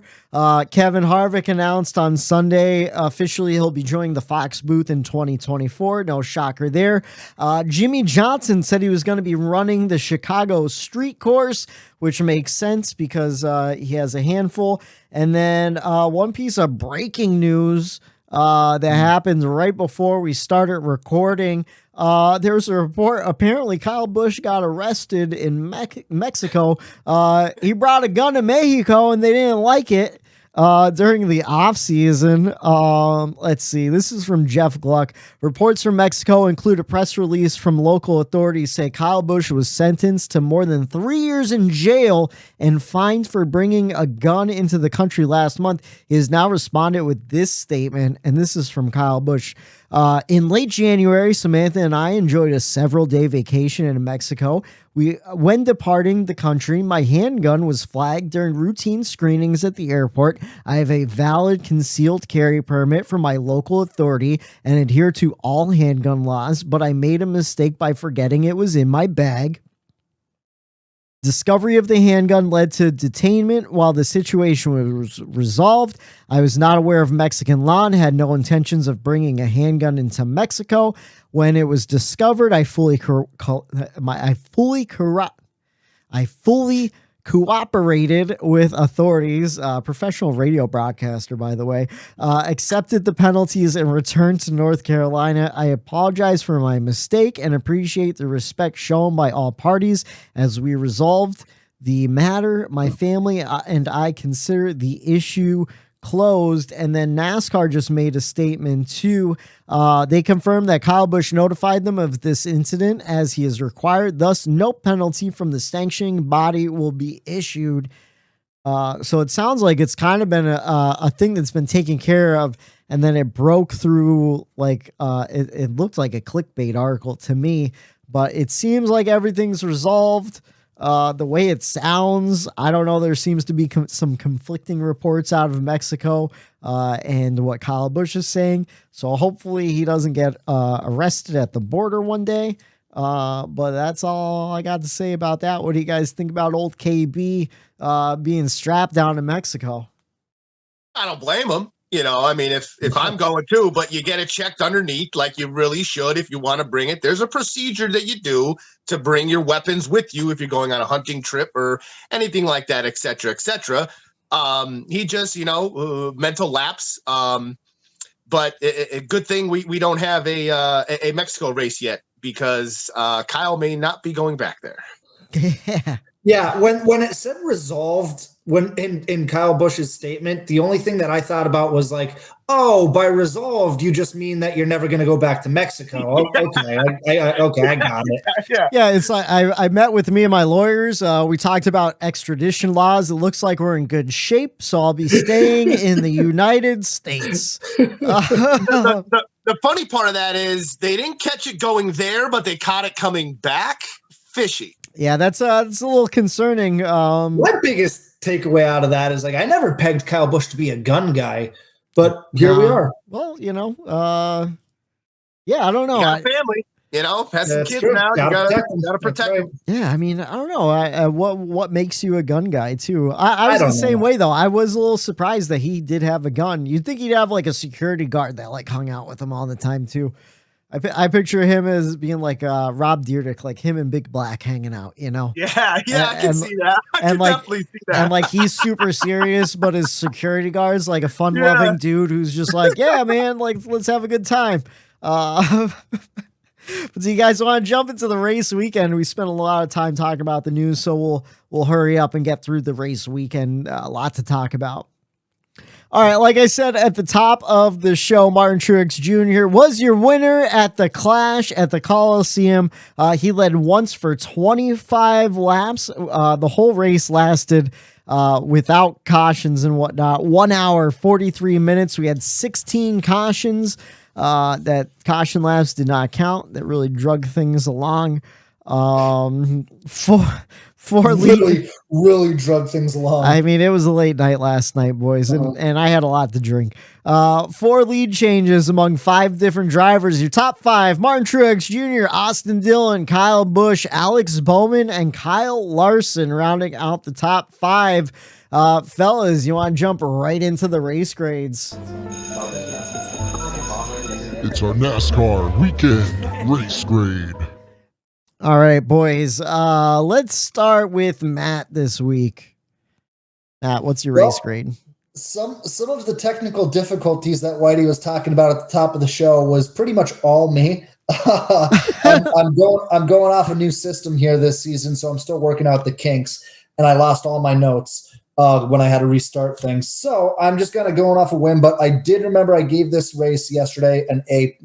Kevin Harvick announced on Sunday officially he'll be joining the Fox booth in 2024. No shocker there. Jimmy Johnson said he was going to be running the Chicago street course, which makes sense because he has a handful. And then one piece of breaking news that happened right before we started recording. There's a report. Apparently, Kyle Busch got arrested in Mexico. He brought a gun to Mexico, and they didn't like it during the off season. Let's see. This is from Jeff Gluck. Reports from Mexico include a press release from local authorities say Kyle Busch was sentenced to more than 3 years in jail and fined for bringing a gun into the country last month. He has now responded with this statement, and this is from Kyle Busch. In late January, Samantha and I enjoyed a several-day vacation in Mexico. When departing the country, my handgun was flagged during routine screenings at the airport. I have a valid concealed carry permit from my local authority and adhere to all handgun laws, but I made a mistake by forgetting it was in my bag. Discovery of the handgun led to detainment while the situation was resolved. I was not aware of Mexican law and had no intentions of bringing a handgun into Mexico. When it was discovered, I fully cooperated with authorities. Professional radio broadcaster, by the way, accepted the penalties and returned to North Carolina. I apologize for my mistake and appreciate the respect shown by all parties as we resolved the matter. My family and I consider the issue closed. And then NASCAR just made a statement too. They confirmed that Kyle Busch notified them of this incident as he is required. Thus, no penalty from the sanctioning body will be issued. So it sounds like it's kind of been a thing that's been taken care of. And then it broke through it looked like a clickbait article to me, but it seems like everything's resolved. The way it sounds, I don't know. There seems to be some conflicting reports out of Mexico and what Kyle Busch is saying. So hopefully he doesn't get arrested at the border one day. But that's all I got to say about that. What do you guys think about old KB being strapped down in Mexico? I don't blame him. I mean, if I'm going too, but you get it checked underneath like you really should if you want to bring it. There's a procedure that you do to bring your weapons with you if you're going on a hunting trip or anything like that, et cetera, et cetera. He just, mental lapse. But a good thing we don't have a Mexico race yet because Kyle may not be going back there. Yeah. Yeah, when it said resolved, when in Kyle Busch's statement, the only thing that I thought about was like, oh, by resolved, you just mean that you're never going to go back to Mexico. Okay, I got it. Yeah, it's like I met with me and my lawyers. We talked about extradition laws. It looks like we're in good shape, so I'll be staying in the United States. The funny part of that is they didn't catch it going there, but they caught it coming back. Fishy. Yeah, that's a little concerning. My biggest takeaway out of that is like I never pegged Kyle Busch to be a gun guy, but here we are. Well, yeah, I don't know. You got a family, has some kids true. now. You gotta protect right. them. Yeah, I mean, I don't know. What makes you a gun guy too? I was the same way though. I was a little surprised that he did have a gun. You'd think he'd have like a security guard that like hung out with him all the time too. I picture him as being like Rob Dyrdek, like him and Big Black hanging out, Yeah, I can see that. I can definitely see that. And like he's super serious, but his security guard's like a fun-loving dude who's just like, yeah, man, like let's have a good time. But do you guys want to jump into the race weekend? We spent a lot of time talking about the news, so we'll hurry up and get through the race weekend. A lot to talk about. All right, like I said at the top of the show, Martin Truex Jr. was your winner at the Clash at the Coliseum. He led once for 25 laps. The whole race lasted without cautions and whatnot. 1 hour, 43 minutes. We had 16 cautions. That caution laps did not count. That really drug things along. Really drug things along. I mean, it was a late night last night, boys, and I had a lot to drink. 4 lead changes among 5 different drivers. Your top 5: Martin Truex Jr., Austin Dillon, Kyle Busch, Alex Bowman, and Kyle Larson rounding out the top 5. Fellas, you want to jump right into the race grades? It's our NASCAR weekend race grade. All right, boys. Let's start with Matt this week. Matt, what's your race grade? Some of the technical difficulties that Whitey was talking about at the top of the show was pretty much all me. I'm going off a new system here this season, so I'm still working out the kinks, and I lost all my notes when I had to restart things. So I'm just going off a whim, but I did remember I gave this race yesterday an A-.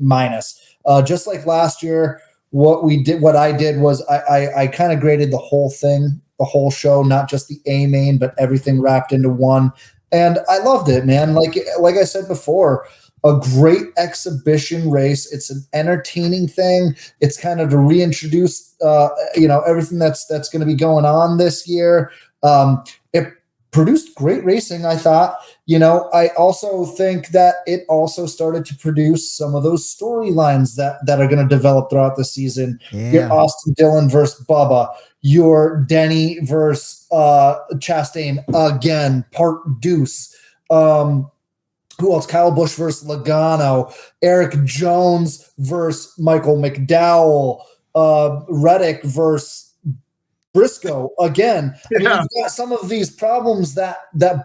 Just like last year, what I did was I kind of graded the whole thing, the whole show, not just the A main, but everything wrapped into one. And I loved it, man. Like I said before, a great exhibition race. It's an entertaining thing. It's kind of to reintroduce, everything that's going to be going on this year. It produced great racing, I thought. I also think that it also started to produce some of those storylines that are going to develop throughout the season. Yeah. Your Austin Dillon versus Bubba, your Denny versus Chastain again, part deuce. Who else? Kyle Busch versus Logano, Eric Jones versus Michael McDowell, Reddick versus Briscoe again. I mean, you've got some of these problems that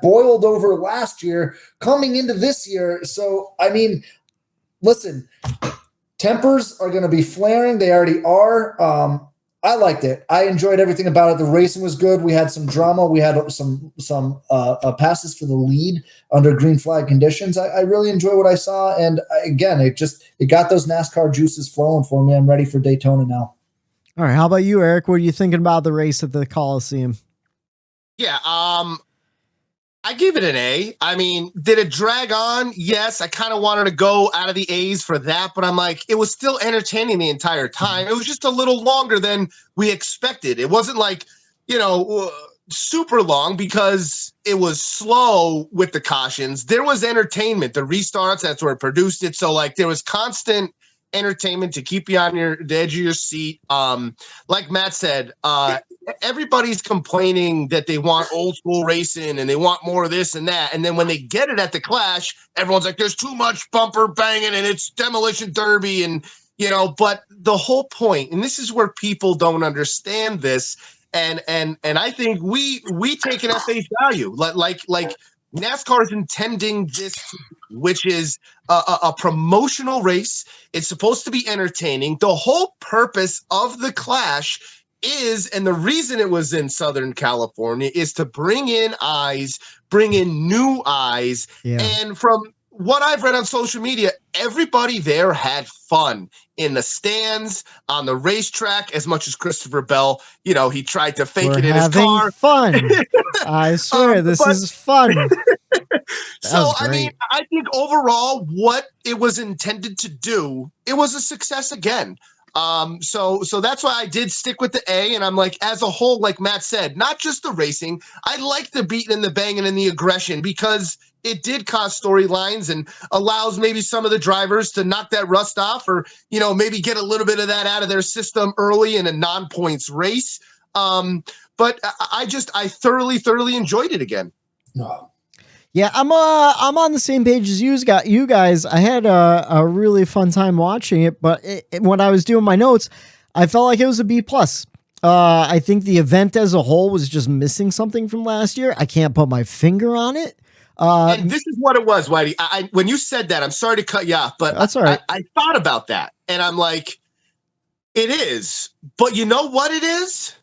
boiled over last year coming into this year. So, I mean, listen, tempers are going to be flaring. They already are. I liked it. I enjoyed everything about it. The racing was good. We had some drama. We had some passes for the lead under green flag conditions. I really enjoyed what I saw. And again, it got those NASCAR juices flowing for me. I'm ready for Daytona now. All right. How about you, Eric? What are you thinking about the race at the Coliseum? Yeah. I gave it an A. I mean, did it drag on? Yes. I kind of wanted to go out of the A's for that, but I'm like, it was still entertaining the entire time. It was just a little longer than we expected. It wasn't like, super long because it was slow with the cautions. There was entertainment, the restarts, that's where it produced it. So like there was constant entertainment to keep you on the edge of your seat. Like Matt said, everybody's complaining that they want old school racing and they want more of this and that. And then when they get it at the Clash, everyone's like, there's too much bumper banging and it's demolition derby. And, but the whole point, and this is where people don't understand this. And I think we take it at face value. Like NASCAR is intending this, which is a promotional race. It's supposed to be entertaining. The whole purpose of the Clash is, and the reason it was in Southern California, is to bring in eyes, bring in new eyes. Yeah. And from what I've read on social media, everybody there had fun in the stands, on the racetrack, as much as Christopher Bell, he tried to fake it in his car. Fun. I swear, this is fun. So, I mean, I think overall, what it was intended to do, it was a success again. So that's why I did stick with the A, and I'm like, as a whole, like Matt said, not just the racing. I like the beating and the banging and the aggression because it did cause storylines and allows maybe some of the drivers to knock that rust off, or maybe get a little bit of that out of their system early in a non-points race. But I thoroughly enjoyed it again. No. Yeah, I'm on the same page as you guys. I had a really fun time watching it, but when I was doing my notes, I felt like it was a B+. I think the event as a whole was just missing something from last year. I can't put my finger on it. And this is what it was, Whitey. When you said that, I'm sorry to cut you off, but that's all right. I thought about that, and I'm like, it is. But you know what it is?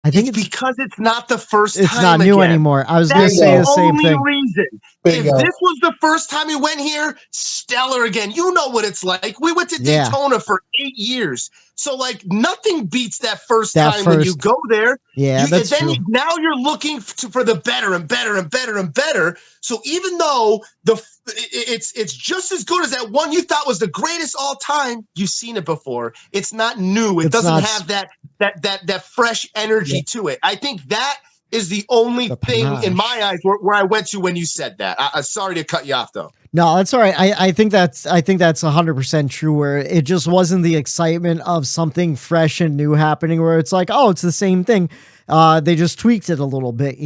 I think it's because it's not the first time. It's not new anymore. I was going to say the same thing. Reason. If this was the first time we went here, stellar again. You know what it's like. We went to Daytona for 8 years. So, like, nothing beats that first time when you go there. Yeah, that's true. Now you're looking for the better and better and better and better. So even though it's just as good as that one you thought was the greatest all time, you've seen it before. It's not new. It doesn't have that fresh energy to it. I think that is the only thing in my eyes where I went to when you said that. I'm sorry to cut you off, though. No, that's all right. I think that's 100% true, where it just wasn't the excitement of something fresh and new happening, where it's like, oh, it's the same thing. They just tweaked it a little bit,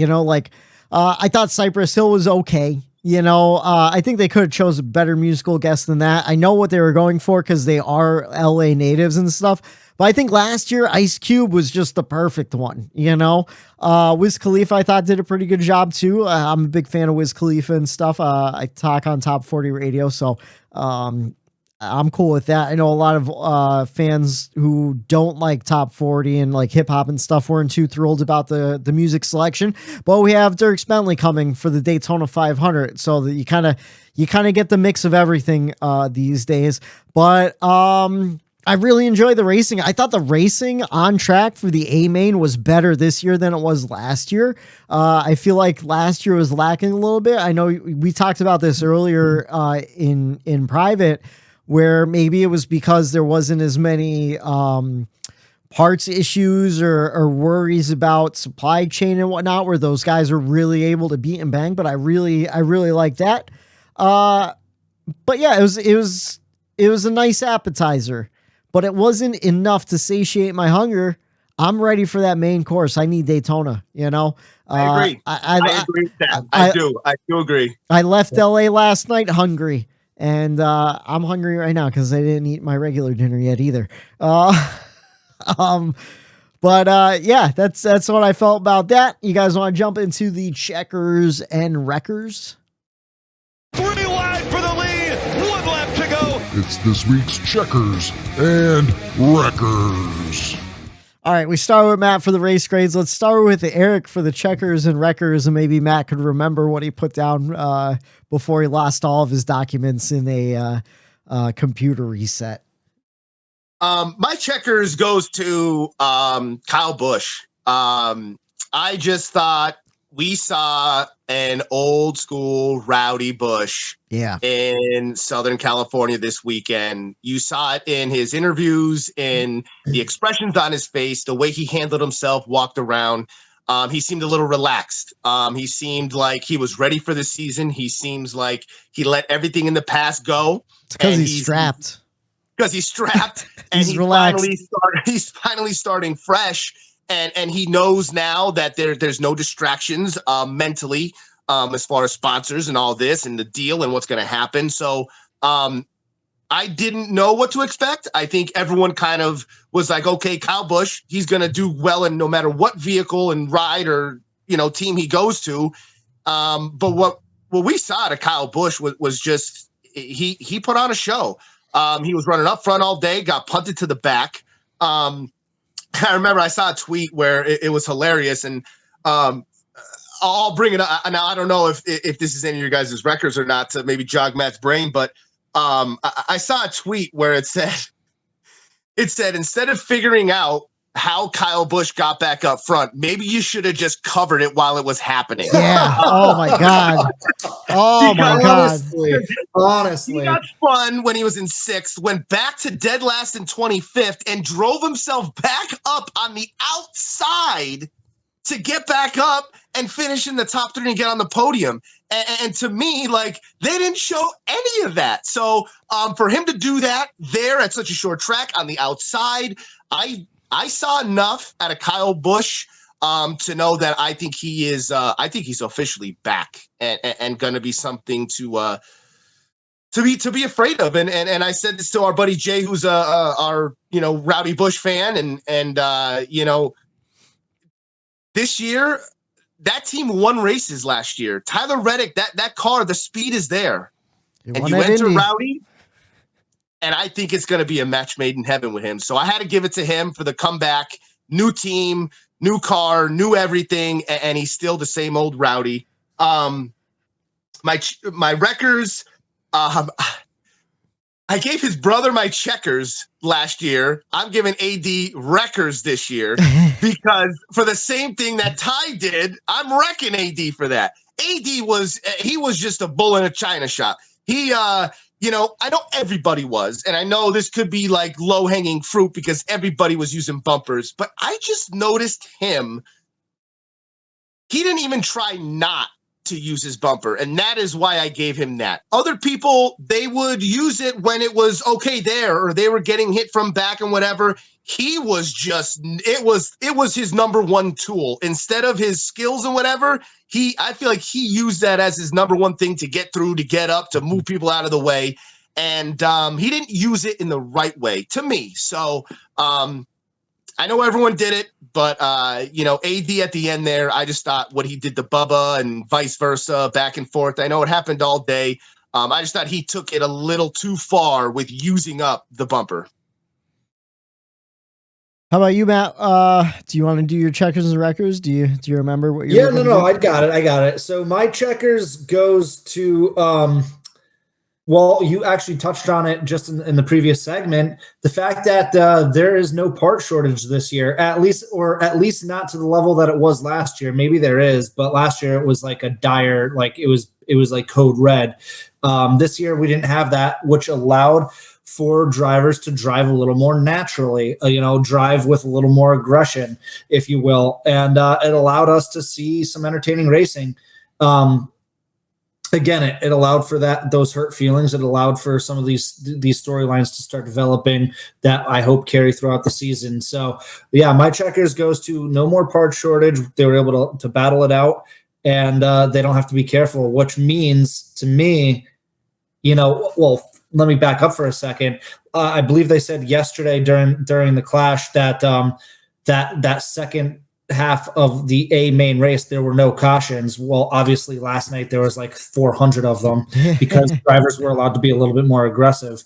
I thought Cypress Hill was okay. I think they could have chose a better musical guest than that. I know what they were going for because they are LA natives and stuff. But I think last year Ice Cube was just the perfect one, Wiz Khalifa, I thought, did a pretty good job too. I'm a big fan of Wiz Khalifa and stuff. I talk on Top 40 Radio, so I'm cool with that. I know a lot of fans who don't like Top 40 and like hip hop and stuff weren't too thrilled about the music selection. But we have Dirk Bentley coming for the Daytona 500, so that you kind of get the mix of everything these days. But I really enjoyed the racing. I thought the racing on track for the A main was better this year than it was last year. I feel like last year was lacking a little bit. I know we talked about this earlier in private, where maybe it was because there wasn't as many parts issues or worries about supply chain and whatnot, where those guys were really able to beat and bang. But I really like that. But yeah, it was a nice appetizer. But it wasn't enough to satiate my hunger. I'm ready for that main course. I need Daytona, I agree. I agree with that. I do agree. I left LA last night hungry, and I'm hungry right now because I didn't eat my regular dinner yet either. Yeah, that's what I felt about that. You guys want to jump into the checkers and wreckers? 3 wide for the lead. 1 lap to go. It's this week's checkers and wreckers. All right, we start with Matt for the race grades. Let's start with Eric for the checkers and wreckers, and maybe Matt could remember what he put down before he lost all of his documents in a computer reset. My checkers goes to Kyle Busch. I just thought we saw an old school rowdy Busch in Southern California this weekend. You saw it in his interviews, in the expressions on his face, the way he handled himself, walked around. He seemed a little relaxed. He seemed like he was ready for the season. He seems like he let everything in the past go. It's because he's strapped. Because he's strapped and he's finally starting fresh. And he knows now that there's no distractions mentally as far as sponsors and all this and the deal and what's going to happen. So I didn't know what to expect. I think everyone kind of was like, okay, Kyle Busch, he's going to do well in no matter what vehicle and ride or team he goes to. But what what we saw out of Kyle Busch was just he put on a show. He was running up front all day, got punted to the back. I remember I saw a tweet where it was hilarious, and I'll bring it up. Now I don't know if this is any of your guys' records or not to maybe jog Matt's brain, but I saw a tweet where it said instead of figuring out how Kyle Busch got back up front, maybe you should have just covered it while it was happening. Yeah. Oh my God. Oh my God. Honestly. He got spun when he was in 6th, went back to dead last in 25th, and drove himself back up on the outside to get back up and finish in the top 3 and get on the podium. And to me, like, they didn't show any of that. So for him to do that there at such a short track on the outside, I saw enough out of Kyle Busch to know that I think he is. I think he's officially back and going to be something to be afraid of. And I said this to our buddy Jay, who's our Rowdy Busch fan, and this year that team won races last year. Tyler Reddick, that car, the speed is there, and you enter Rowdy. And I think it's going to be a match made in heaven with him. So I had to give it to him for the comeback. New team, new car, new everything, and he's still the same old Rowdy. My Wreckers, I gave his brother my checkers last year. I'm giving AD Wreckers this year because for the same thing that Ty did, I'm wrecking AD for that. AD was just a bull in a china shop. I know everybody was, and I know this could be like low-hanging fruit because everybody was using bumpers, but I just noticed him. He didn't even try not to use his bumper, and that is why I gave him that. Other people, they would use it when it was okay there, or they were getting hit from back and whatever. He was just, it was his number one tool. Instead of his skills and whatever, I feel like he used that as his number one thing to get through, to get up, to move people out of the way. And he didn't use it in the right way to me. So I know everyone did it, but AD at the end there, I just thought what he did to Bubba and vice versa, back and forth. I know it happened all day. I just thought he took it a little too far with using up the bumper. How about you, Matt? Do you want to do your checkers and records? Do you remember what you're I got it. So my checkers goes to well, you actually touched on it just in the previous segment. The fact that there is no part shortage this year, at least not to the level that it was last year. Maybe there is, but last year it was like a dire, like it was like code red. This year we didn't have that, which allowed for drivers to drive a little more naturally, drive with a little more aggression, if you will. And it allowed us to see some entertaining racing. Again, it allowed for those hurt feelings. It allowed for some of these storylines to start developing that I hope carry throughout the season. So yeah, my checkers goes to no more part shortage. They were able to battle it out, and they don't have to be careful, which means to me, let me back up for a second. I believe they said yesterday during the clash that that second half of the A main race, there were no cautions. Well, obviously last night there was like 400 of them because drivers were allowed to be a little bit more aggressive.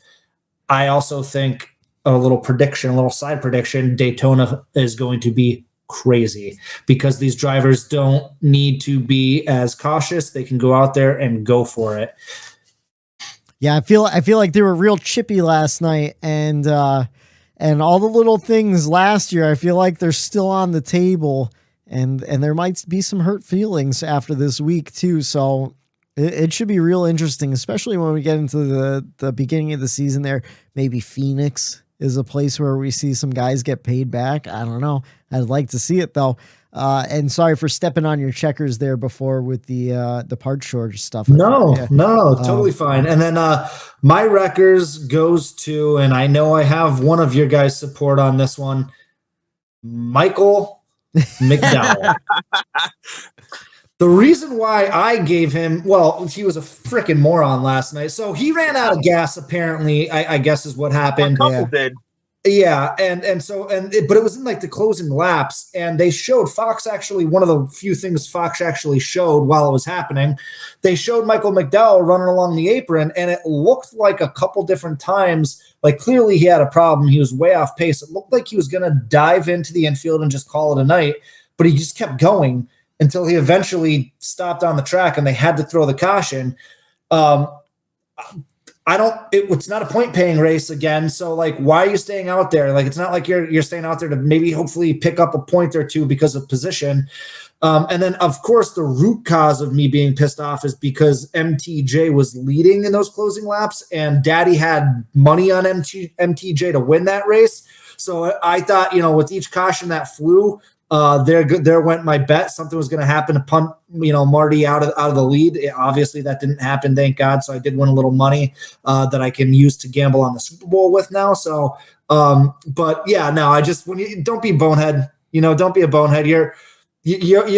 I also think a little side prediction, Daytona is going to be crazy because these drivers don't need to be as cautious. They can go out there and go for it. Yeah, I feel like they were real chippy last night, and all the little things last year, I feel like they're still on the table, and there might be some hurt feelings after this week too. So it should be real interesting, especially when we get into the beginning of the season there. Maybe Phoenix is a place where we see some guys get paid back. I don't know. I'd like to see it though. And sorry for stepping on your checkers there before with the part shortage stuff. No, totally fine. And then my records goes to, and I know I have one of your guys' support on this one, Michael McDowell. The reason why I gave him, well, he was a freaking moron last night. So he ran out of gas, apparently, I guess is what happened. A couple did. Yeah, but it was in like the closing laps, and they showed Fox actually, one of the few things Fox actually showed while it was happening, they showed Michael McDowell running along the apron, and it looked like a couple different times, like clearly he had a problem. He was way off pace. It looked like he was going to dive into the infield and just call it a night, but he just kept going until he eventually stopped on the track, and they had to throw the caution. It's not a point paying race again. So like, why are you staying out there? Like, it's not like you're staying out there to maybe hopefully pick up a point or two because of position. And then of course the root cause of me being pissed off is because MTJ was leading in those closing laps, and Daddy had money on MTJ to win that race. So I thought, with each caution that flew, there went my bet. Something was going to happen to punt, Marty out of the lead. Obviously, that didn't happen, thank God. So I did win a little money that I can use to gamble on the Super Bowl with now. So, but yeah, no, don't be bonehead. Don't be a bonehead. You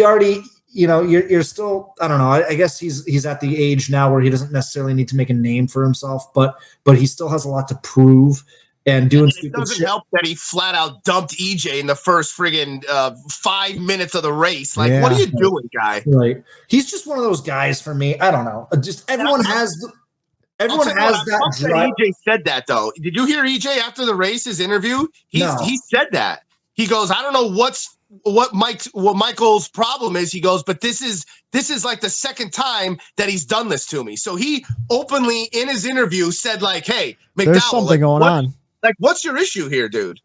already, you're still. I don't know. I guess he's at the age now where he doesn't necessarily need to make a name for himself, but he still has a lot to prove. And doing it doesn't help that he flat out dumped EJ in the first friggin' 5 minutes of the race. Like, What are you doing, guy? Right. He's just one of those guys for me. I don't know. Just everyone has that drive. EJ said that though. Did you hear EJ after the race, his interview? He said that. He goes, I don't know what Michael's problem is. He goes, but this is like the second time that he's done this to me. So he openly in his interview said like, hey, McDowell, there's something going on. Like, what's your issue here, dude?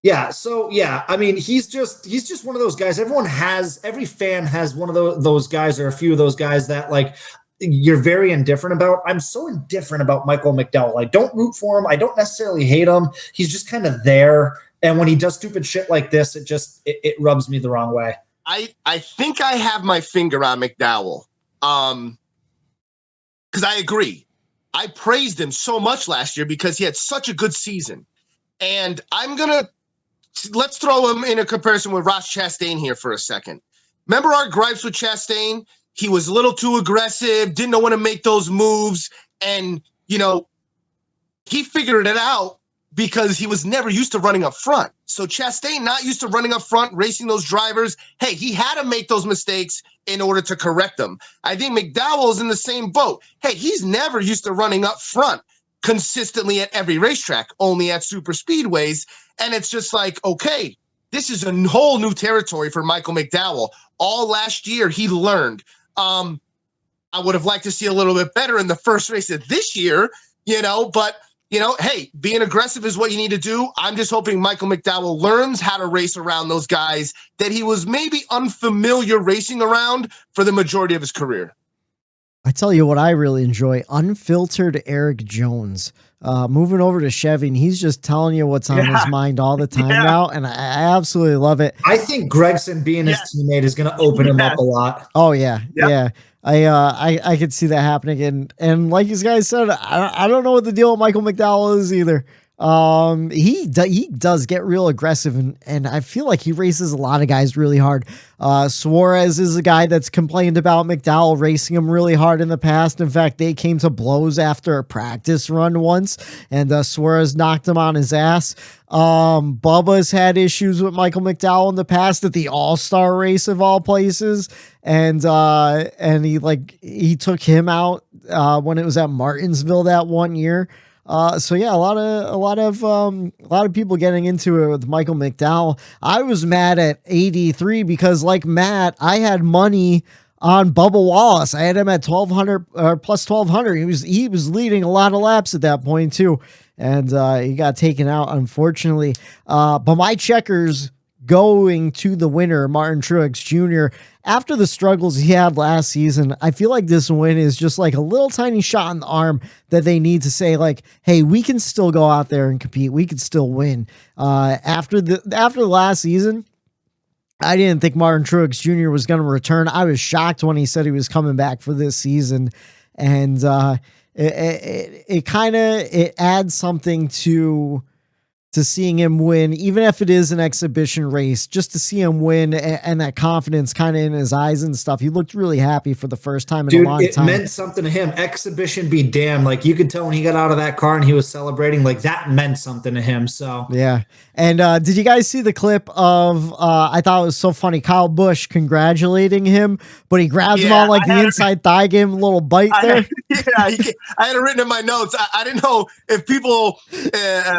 Yeah. So yeah, I mean, he's just one of those guys. Every fan has one of those guys or a few of those guys that like you're very indifferent about. I'm so indifferent about Michael McDowell. I don't root for him. I don't necessarily hate him. He's just kind of there. And when he does stupid shit like this, it rubs me the wrong way. I think I have my finger on McDowell. Because I agree. I praised him so much last year because he had such a good season. And let's throw him in a comparison with Ross Chastain here for a second. Remember our gripes with Chastain? He was a little too aggressive, didn't know when to make those moves. And, he figured it out because he was never used to running up front. So Chastain, not used to running up front, racing those drivers. Hey, he had to make those mistakes in order to correct them. I think McDowell's in the same boat. Hey, he's never used to running up front consistently at every racetrack, only at super speedways. And it's just like, okay, this is a whole new territory for Michael McDowell. All last year, he learned. I would have liked to see a little bit better in the first race of this year, but hey, being aggressive is what you need to do. I'm just hoping Michael McDowell learns how to race around those guys that he was maybe unfamiliar racing around for the majority of his career. I tell you what I really enjoy, unfiltered Eric Jones. Moving over to Chevy, and he's just telling you what's on his mind all the time now, and I absolutely love it. I think Gregson being his teammate is going to open him up a lot. Oh, yeah. I could see that happening, and like you guys said, I don't know what the deal with Michael McDowell is either. He does get real aggressive, and I feel like he races a lot of guys really hard. Suarez is a guy that's complained about McDowell racing him really hard in the past. In fact, they came to blows after a practice run once, and Suarez knocked him on his ass. Bubba's had issues with Michael McDowell in the past at the All-Star race of all places. And he took him out, when it was at Martinsville that one year. So yeah, a lot of people getting into it with Michael McDowell. I was mad at 83 because like Matt, I had money on Bubba Wallace. I had him at 1,200 or plus 1,200. He was leading a lot of laps at that point too. And, he got taken out unfortunately. But my checkers going to the winner, Martin Truex Jr. After the struggles he had last season, I feel like this win is just like a little tiny shot in the arm that they need to say like, hey, we can still go out there and compete. We could still win. After the last season, I didn't think Martin Truex Jr. was going to return. I was shocked when he said he was coming back for this season. And, it adds something to to seeing him win, even if it is an exhibition race, just to see him win and that confidence kind of in his eyes and stuff. He looked really happy for the first time in a long time. It meant something to him. Exhibition be damned. Like you could tell when he got out of that car and he was celebrating, like that meant something to him. So yeah. And did you guys see the clip of, I thought it was so funny, Kyle Busch congratulating him, but he grabs him on like the inside thigh, gave him a little bite there. I had it written in my notes. I didn't know if people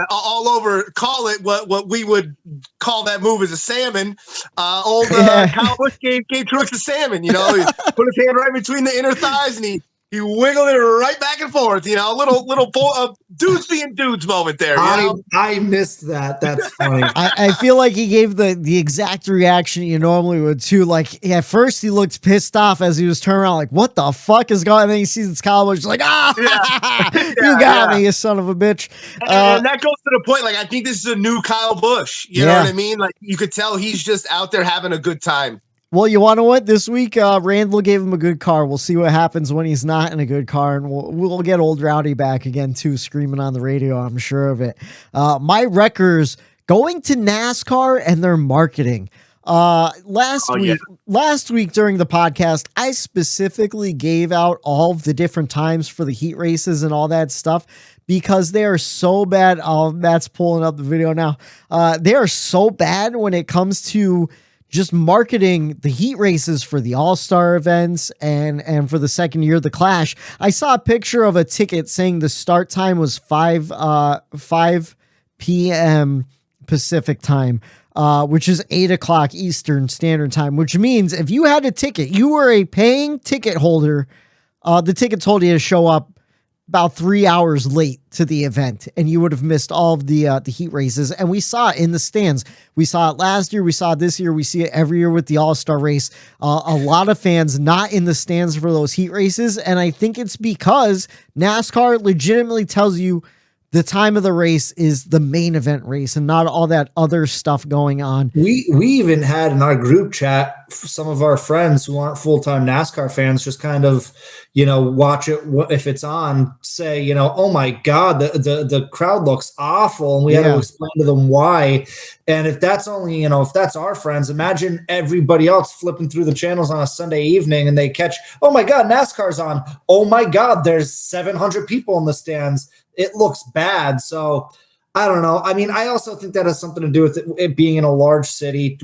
all over call it what we would call that move as a salmon. Kyle Busch gave Truex a salmon. You know, he put his hand right between the inner thighs and he wiggled it right back and forth. You know, little dudes being dudes moment there. You know? I missed that. That's funny. I feel like he gave the exact reaction you normally would too. Like at first he looked pissed off as he was turning around, like what the fuck is going on? And then he sees it's Kyle Busch, like you got me, you son of a bitch. And that goes to the point. Like I think this is a new Kyle Busch. You know what I mean? Like you could tell he's just out there having a good time. Well, you want to know what? This week, Randall gave him a good car. We'll see what happens when he's not in a good car, and we'll get old Rowdy back again too, screaming on the radio. I'm sure of it. My wreckers going to NASCAR and their marketing. Last week during the podcast, I specifically gave out all of the different times for the heat races and all that stuff because they are so bad. Oh, Matt's pulling up the video now. They are so bad when it comes to just marketing the heat races for the All-Star events and for the second year of the Clash. I saw a picture of a ticket saying the start time was 5 p.m. Pacific time, which is 8 o'clock Eastern Standard Time, which means if you had a ticket, you were a paying ticket holder, the ticket told you to show up about 3 hours late to the event, and you would have missed all of the heat races. And we saw it in the stands. We saw it last year. We saw it this year. We see it every year with the All-Star race. A lot of fans not in the stands for those heat races. And I think it's because NASCAR legitimately tells you the time of the race is the main event race and not all that other stuff going on. We even had in our group chat some of our friends who aren't full-time NASCAR fans just kind of, watch it if it's on, say, oh my God, the crowd looks awful. And we had to explain to them why. And if that's only, if that's our friends, imagine everybody else flipping through the channels on a Sunday evening and they catch, oh my God, NASCAR's on. Oh my God, there's 700 people in the stands. It looks bad. So I don't know. I mean, I also think that has something to do with it being in a large city.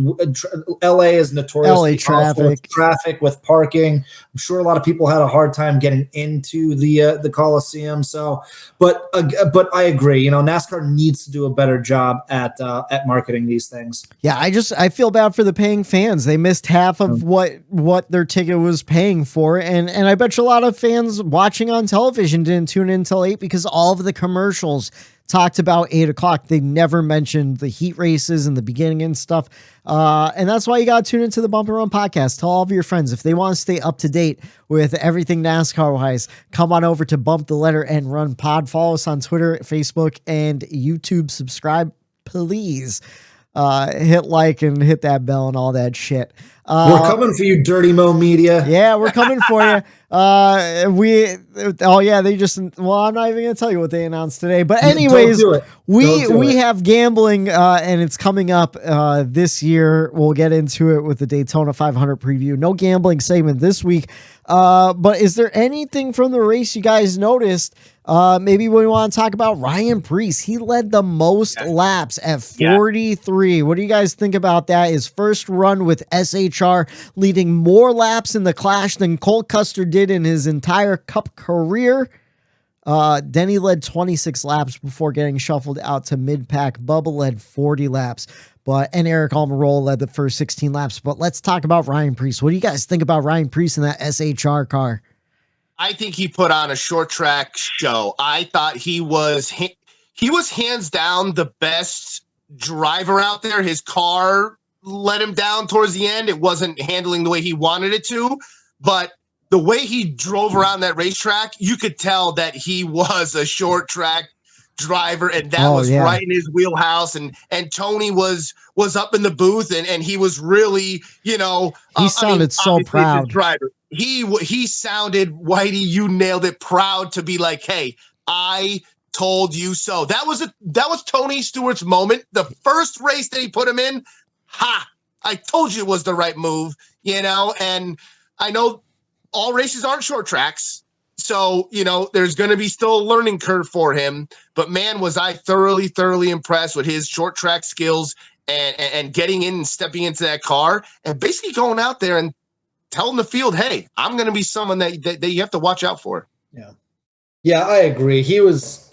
LA is notoriously traffic with parking. I'm sure a lot of people had a hard time getting into the Coliseum. So, but I agree. NASCAR needs to do a better job at marketing these things. Yeah, I feel bad for the paying fans. They missed half of what their ticket was paying for, and I bet you a lot of fans watching on television didn't tune in until 8 because all of the commercials talked about 8 o'clock. They never mentioned the heat races in the beginning and stuff. And that's why you got to tune into the Bump and Run podcast. Tell all of your friends if they want to stay up to date with everything NASCAR wise, come on over to Bump the Letter and Run Pod. Follow us on Twitter, Facebook, and YouTube. Subscribe, please. Hit like and hit that bell and all that shit. We're coming for you, Dirty Mo Media. Yeah, we're coming for you. I'm not even gonna tell you what they announced today. But anyways, we have gambling, and it's coming up this year. We'll get into it with the Daytona 500 preview. No gambling segment this week. But is there anything from the race you guys noticed? Maybe we want to talk about Ryan Preece. He led the most laps at 43. What do you guys think about that? His first run with SHR, leading more laps in the Clash than Cole Custer did in his entire Cup career. Then he led 26 laps before getting shuffled out to mid-pack. Bubba led 40 laps. And Eric Almirola led the first 16 laps. But let's talk about Ryan Preece. What do you guys think about Ryan Preece in that SHR car? I think he put on a short track show. I thought he was hands down the best driver out there. His car let him down towards the end. It wasn't handling the way he wanted it to, but the way he drove around that racetrack, you could tell that he was a short track driver, and that was right in his wheelhouse. And Tony was up in the booth, and he was really, he sounded so proud. Driver. He sounded, Whitey, you nailed it, proud to be like, hey, I told you so. That was Tony Stewart's moment. The first race that he put him in, I told you it was the right move, and I know all races aren't short tracks. So, there's going to be still a learning curve for him. But, man, was I thoroughly, thoroughly impressed with his short track skills and getting in and stepping into that car and basically going out there and telling the field, hey, I'm going to be someone that you have to watch out for. Yeah. Yeah, I agree. He was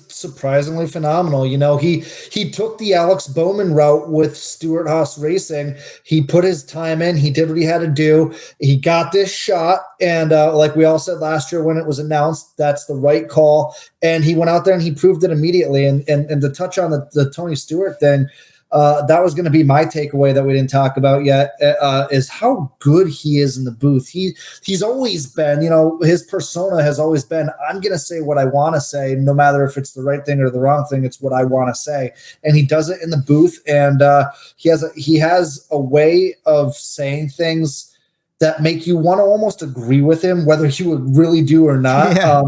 surprisingly phenomenal. He took the Alex Bowman route with Stewart-Haas Racing. He put his time in. He did what he had to do. He got this shot, and like we all said last year when it was announced, that's the right call. And he went out there and he proved it immediately. And to touch on the Tony Stewart thing, that was going to be my takeaway that we didn't talk about yet, is how good he is in the booth. He's always been, his persona has always been, I'm going to say what I want to say, no matter if it's the right thing or the wrong thing, it's what I want to say. And he does it in the booth. And he has a way of saying things that make you want to almost agree with him, whether you would really do or not. Yeah.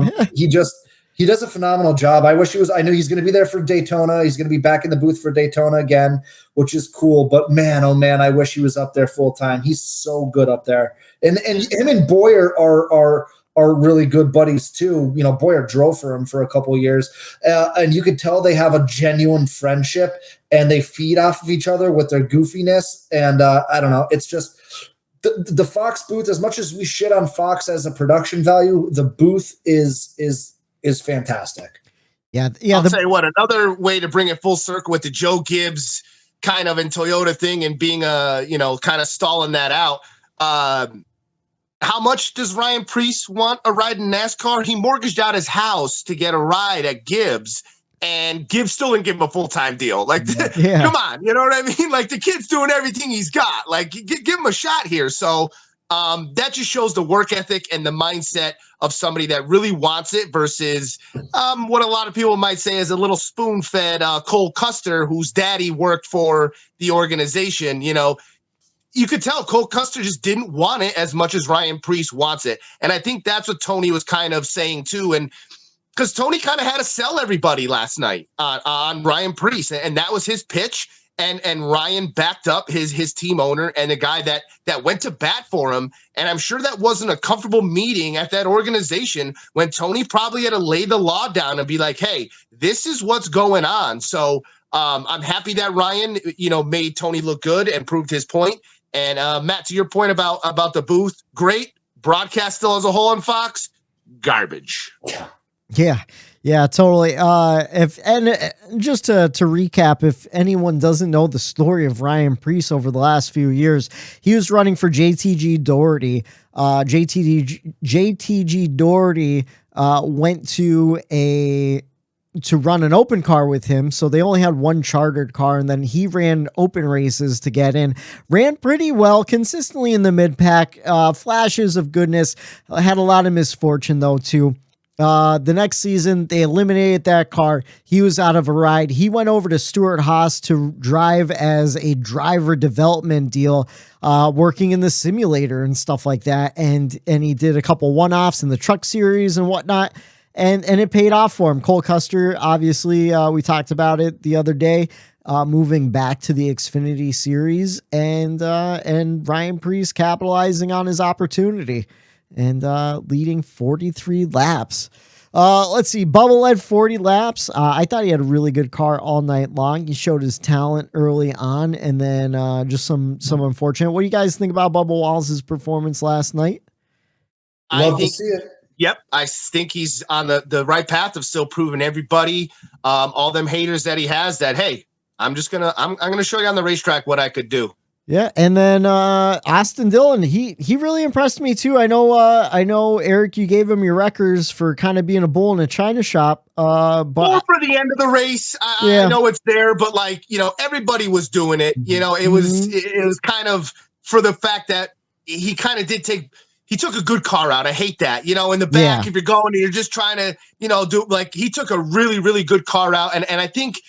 He does a phenomenal job. I know he's going to be there for Daytona. He's going to be back in the booth for Daytona again, which is cool. But man, oh man, I wish he was up there full time. He's so good up there. And him and Boyer are really good buddies too. Boyer drove for him for a couple of years. And you could tell they have a genuine friendship and they feed off of each other with their goofiness. And I don't know. It's just the Fox booth, as much as we shit on Fox as a production value, the booth is fantastic. Yeah. I'll tell you what, another way to bring it full circle with the Joe Gibbs kind of in Toyota thing and being kind of stalling that out. How much does Ryan Preece want a ride in NASCAR? He mortgaged out his house to get a ride at Gibbs, and Gibbs still didn't give him a full-time deal. Like, come on, you know what I mean? Like, the kid's doing everything he's got. Like, give him a shot here. So that just shows the work ethic and the mindset of somebody that really wants it versus what a lot of people might say is a little spoon-fed Cole Custer, whose daddy worked for the organization. You could tell Cole Custer just didn't want it as much as Ryan Preece wants it. And I think that's what Tony was kind of saying too. And because Tony kind of had to sell everybody last night on Ryan Preece, and that was his pitch. And Ryan backed up his team owner and the guy that went to bat for him. And I'm sure that wasn't a comfortable meeting at that organization when Tony probably had to lay the law down and be like, hey, this is what's going on. So I'm happy that Ryan, made Tony look good and proved his point. And Matt, to your point about the booth, great. Broadcast still as a whole on Fox, garbage. Yeah, totally. Just to recap, if anyone doesn't know the story of Ryan Preece over the last few years, he was running for JTG Doherty. JTG Doherty went to run an open car with him. So they only had one chartered car, and then he ran open races to get in. Ran pretty well, consistently in the mid-pack, flashes of goodness. Had a lot of misfortune, though, too. The next season, they eliminated that car. He was out of a ride. He went over to Stewart-Haas to drive as a driver development deal, working in the simulator and stuff like that. And he did a couple one-offs in the truck series and whatnot. And it paid off for him. Cole Custer, obviously, we talked about it the other day, moving back to the Xfinity series, and Ryan Preece capitalizing on his opportunity and leading 43 laps. Let's see. Bubba led 40 laps. I thought he had a really good car all night long. He showed his talent early on, and then just some unfortunate. What do you guys think about Bubba Wallace's performance last night? Love to see it. Yep, I think he's on the right path of still proving everybody, all them haters that he has, that hey, I'm gonna show you on the racetrack what I could do. Yeah, and then Austin Dillon, he really impressed me too. I know Eric, you gave him your records for kind of being a bull in a china shop. But more for the end of the race, I know it's there, but everybody was doing it. It was kind of for the fact that he kind of he took a good car out. I hate that. In the back, if you're going and you're just trying to, do he took a really, really good car out. And I think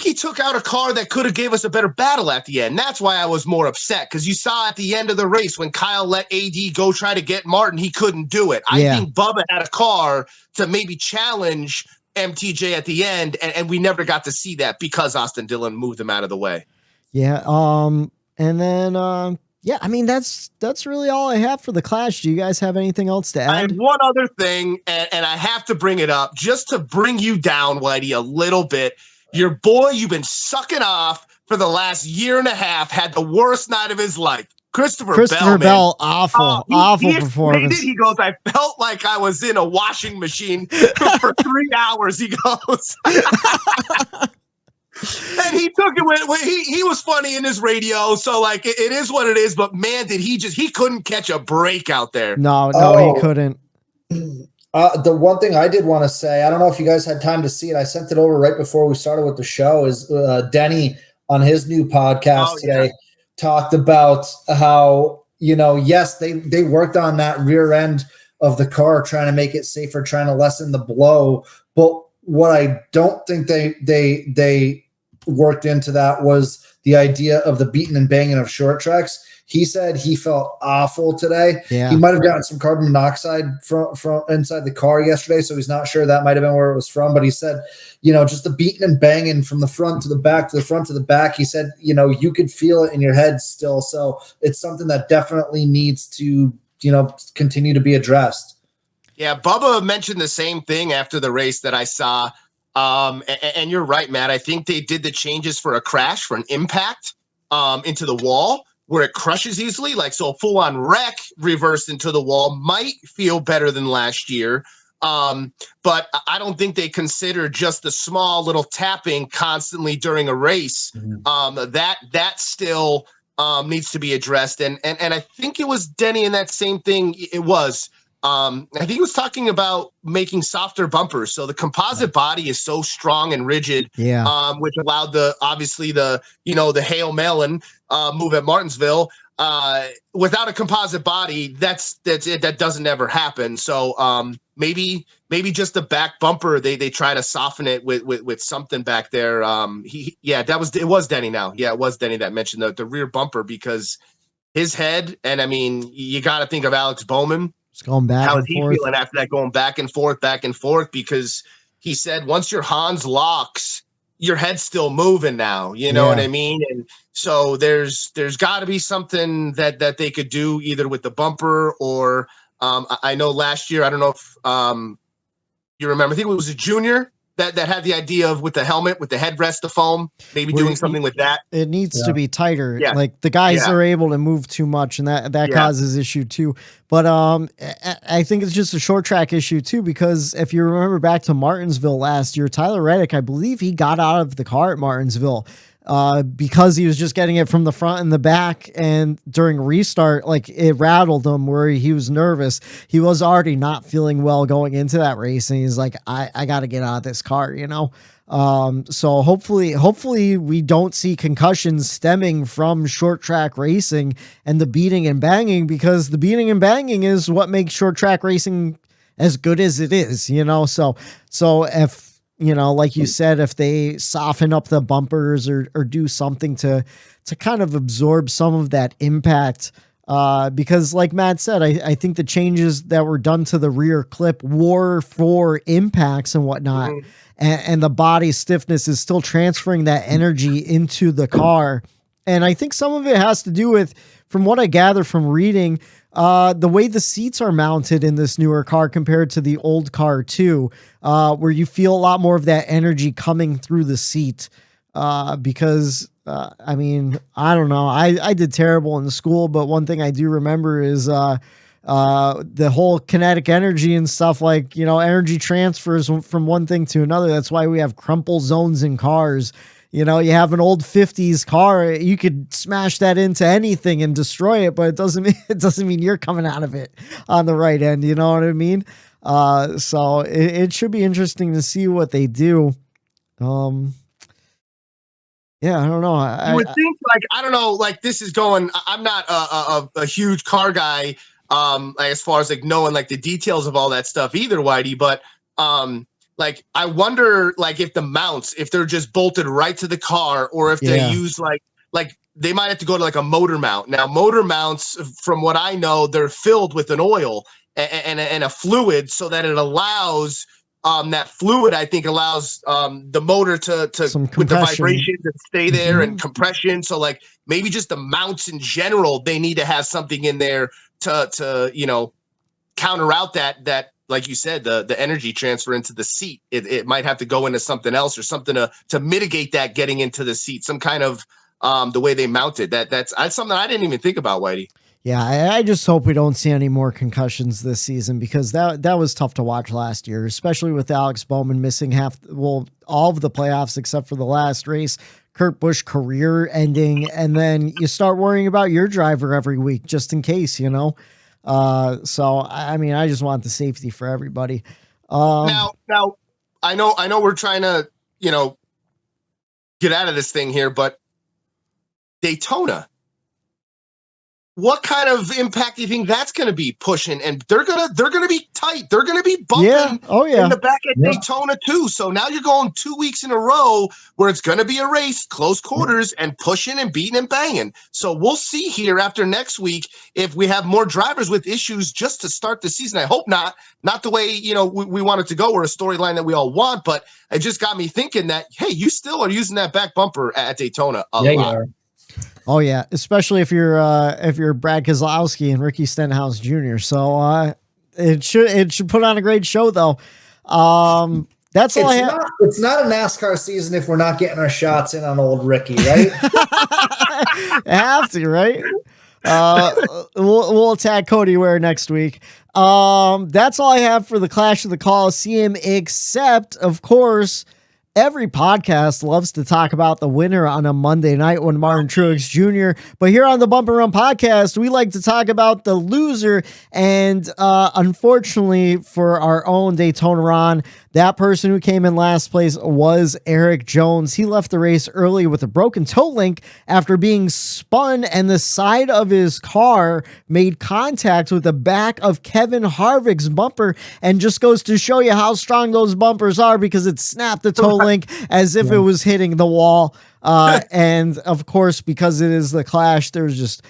he took out a car that could have gave us a better battle at the end. That's why I was more upset, because you saw at the end of the race when Kyle let AD go try to get Martin, he couldn't do it. I think Bubba had a car to maybe challenge MTJ at the end, and we never got to see that because Austin Dillon moved him out of the way. Yeah. And then, yeah, I mean, that's really all I have for the Clash. Do you guys have anything else to add? I have one other thing, and I have to bring it up just to bring you down, Whitey, a little bit. Your boy, you've been sucking off for the last year and a half, had the worst night of his life. Christopher Bell, awful performance. He goes, I felt like I was in a washing machine for 3 hours. He goes. And he took it with he was funny in his radio, so like it is what it is. But man, did he couldn't catch a break out there? No, he couldn't. The one thing I did want to say, I don't know if you guys had time to see it. I sent it over right before we started with the show. Is Denny on his new podcast today talked about how yes they worked on that rear end of the car trying to make it safer, trying to lessen the blow, but what I don't think they worked into that was the idea of the beating and banging of short tracks. He said he felt awful today. Yeah. He might have gotten some carbon monoxide from inside the car yesterday, so he's not sure. That might have been where it was from. But he said, just the beating and banging from the front to the back to the front to the back. He said, you could feel it in your head still. So it's something that definitely needs to, continue to be addressed. Yeah, Bubba mentioned the same thing after the race that I saw. And you're right, Matt. I think they did the changes for a crash, for an impact into the wall where it crushes easily. Like, so a full-on wreck reversed into the wall might feel better than last year. But I don't think they consider just the small little tapping constantly during a race. That still needs to be addressed. And I think it was Denny in that same thing. It was. I think he was talking about making softer bumpers. So the composite body is so strong and rigid, which allowed the Hail Melon move at Martinsville. Without a composite body, that's it. That doesn't ever happen. So maybe just the back bumper, they try to soften it with something back there. It was Denny now. Yeah, it was Denny that mentioned the rear bumper, because his head, and I mean, you got to think of Alex Bowman. Just going back How and is he forth. feeling after that, going back and forth? Because he said once your Hans locks, your head's still moving now. You know what I mean? And so there's got to be something that they could do either with the bumper or I know last year, I don't know if you remember, I think it was a junior that had the idea of with the helmet, with the headrest of foam, maybe doing something with that. It needs to be tighter. Yeah. Like the guys are able to move too much, and that causes issue too. But I think it's just a short track issue too, because if you remember back to Martinsville last year, Tyler Reddick, I believe he got out of the car at Martinsville because he was just getting it from the front and the back, and during restart, like it rattled him where he was nervous. He was already not feeling well going into that race, and he's like, I got to get out of this car, so hopefully we don't see concussions stemming from short track racing and the beating and banging, because the beating and banging is what makes short track racing as good as it is, so if, like you said, if they soften up the bumpers or do something to kind of absorb some of that impact, because like Matt said, I think the changes that were done to the rear clip were for impacts and whatnot, and the body stiffness is still transferring that energy into the car. And I think some of it has to do with, from what I gather from reading, the way the seats are mounted in this newer car compared to the old car too, where you feel a lot more of that energy coming through the seat. Because I mean, I don't know. I did terrible in school, but one thing I do remember is the whole kinetic energy and stuff, like, energy transfers from one thing to another. That's why we have crumple zones in cars. You have an old 50s car, you could smash that into anything and destroy it, but it doesn't mean you're coming out of it on the right end. You know what I mean? So it should be interesting to see what they do. Yeah, I don't know. I would think, like, I don't know, like, this is going, I'm not a huge car guy, as far as like knowing like the details of all that stuff either, Whitey, but like, I wonder, like, if the mounts, if they're just bolted right to the car, or if they use like they might have to go to like a motor mount. Now, motor mounts, from what I know, they're filled with an oil and a fluid, so that it allows that fluid, I think, allows the motor to with the vibrations and stay there and compression. So like maybe just the mounts in general, they need to have something in there to counter out that like you said, the energy transfer into the seat. It might have to go into something else or something to mitigate that getting into the seat. Some kind of the way they mounted that's something I didn't even think about, Whitey. Yeah, I just hope we don't see any more concussions this season, because that was tough to watch last year, especially with Alex Bowman missing all of the playoffs except for the last race, Kurt Busch career ending, and then you start worrying about your driver every week just in case, So, I mean, I just want the safety for everybody. Now, I know we're trying to, get out of this thing here, but Daytona, what kind of impact do you think that's going to be pushing? And they're gonna be tight. They're gonna be bumping in the back at Daytona too. So now you're going 2 weeks in a row where it's gonna be a race, close quarters, and pushing and beating and banging. So we'll see here after next week if we have more drivers with issues just to start the season. I hope not the way we want it to go, or a storyline that we all want. But it just got me thinking that hey, you still are using that back bumper at Daytona a lot. Oh yeah, especially if you're Brad Keselowski and Ricky Stenhouse Jr. So it should put on a great show though. That's all I have. It's not a NASCAR season if we're not getting our shots in on old Ricky, right? Have to, right? We'll attack Cody Ware next week. That's all I have for the Clash of the Coliseum, except of course, every podcast loves to talk about the winner on a Monday night when Martin Truex Jr. But here on the Bump and Run podcast, we like to talk about the loser. And unfortunately for our own Daytona Ron, that person who came in last place was Eric Jones. He left the race early with a broken toe link after being spun, and the side of his car made contact with the back of Kevin Harvick's bumper, and just goes to show you how strong those bumpers are, because it snapped the toe link as if it was hitting the wall. And of course, because it is the Clash, there's just,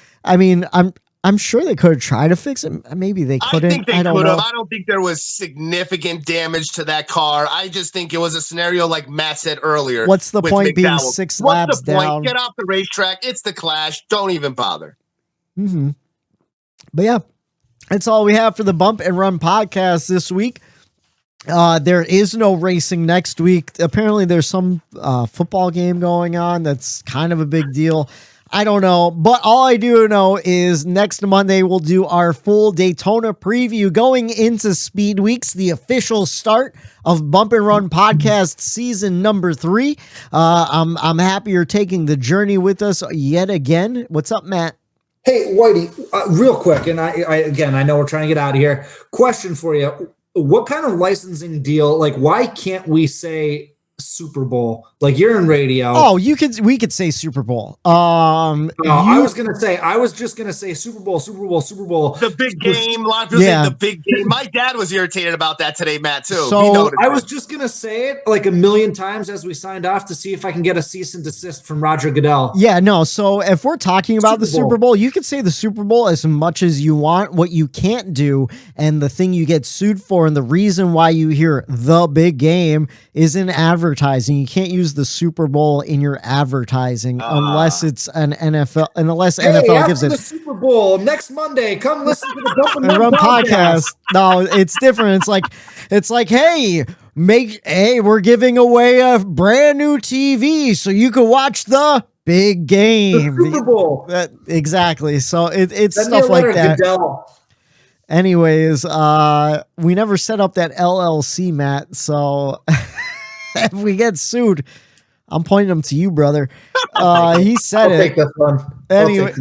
I'm sure they could have tried to fix it. Maybe they couldn't. I think they could have. I don't think there was significant damage to that car. I just think it was a scenario like Matt said earlier. What's the point being 6 laps down? Get off the racetrack. It's the Clash. Don't even bother. But yeah, that's all we have for the Bump and Run podcast this week. There is no racing next week. Apparently there's some football game going on that's kind of a big deal. I don't know, but all I do know is next Monday we'll do our full Daytona preview going into Speed Weeks, the official start of Bump and Run podcast season number 3. I'm happy you're taking the journey with us yet again. What's up, Matt? Hey, Whitey, real quick, and I know we're trying to get out of here. Question for you. What kind of licensing deal, why can't we say Super Bowl? You're in radio. Oh, we could say Super Bowl. I was just gonna say Super Bowl. The big game. A lot of people say the big game. My dad was irritated about that today, Matt, too. So I was just gonna say it a million times as we signed off to see if I can get a cease and desist from Roger Goodell. Yeah, no. So if we're talking about the Super Bowl, you could say the Super Bowl as much as you want. What you can't do, and the thing you get sued for, and the reason why you hear the big game, is in advertising. You can't use the Super Bowl in your advertising unless it's an NFL, unless NFL gives it. The Super Bowl next Monday, come listen to the Bump and Run podcast. No, it's different. It's like, hey, we're giving away a brand new TV so you can watch the big game, the Super Bowl. Exactly. So it's stuff like that. Goodell. Anyways, we never set up that LLC, Matt. So if we get sued, I'm pointing them to you, brother. He said I'll take this one. Anyway,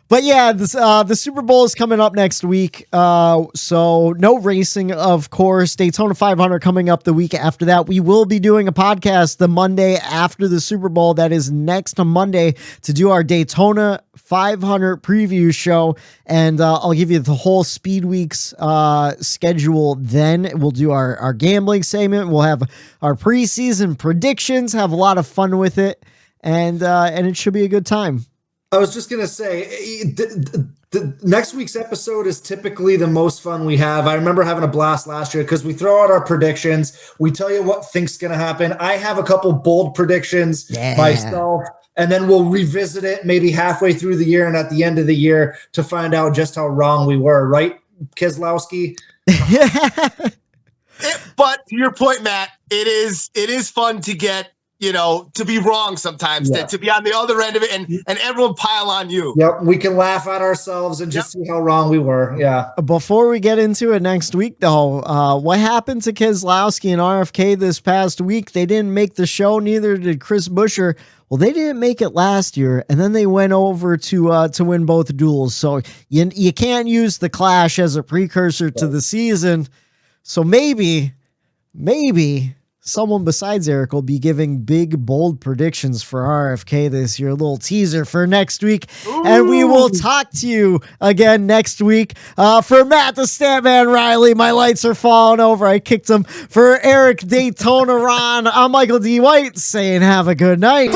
but yeah, the Super Bowl is coming up next week. So no racing, of course. Daytona 500 coming up the week after that. We will be doing a podcast the Monday after the Super Bowl. That is next Monday to do our Daytona 500 preview show. And I'll give you the whole Speed Weeks schedule. Then we'll do our gambling segment. We'll have our preseason predictions, have a lot of fun with it. And it should be a good time. I was just going to say, the next week's episode is typically the most fun we have. I remember having a blast last year because we throw out our predictions. We tell you what think's going to happen. I have a couple bold predictions myself, and then we'll revisit it maybe halfway through the year and at the end of the year to find out just how wrong we were. Right, Keselowski? But to your point, Matt, it is fun to get, to be wrong sometimes, to be on the other end of it and everyone pile on you. Yep. We can laugh at ourselves and just see how wrong we were. Yeah. Before we get into it next week, though, what happened to Keselowski and RFK this past week? They didn't make the show. Neither did Chris Buescher. Well, they didn't make it last year, and then they went over to win both duels. So you can't use the Clash as a precursor to the season. So maybe someone besides Eric will be giving big, bold predictions for RFK this year. A little teaser for next week. Ooh. And we will talk to you again next week. For Matt the Statman Riley, my lights are falling over. I kicked him. For Eric Daytona Ron, I'm Michael D. White saying have a good night.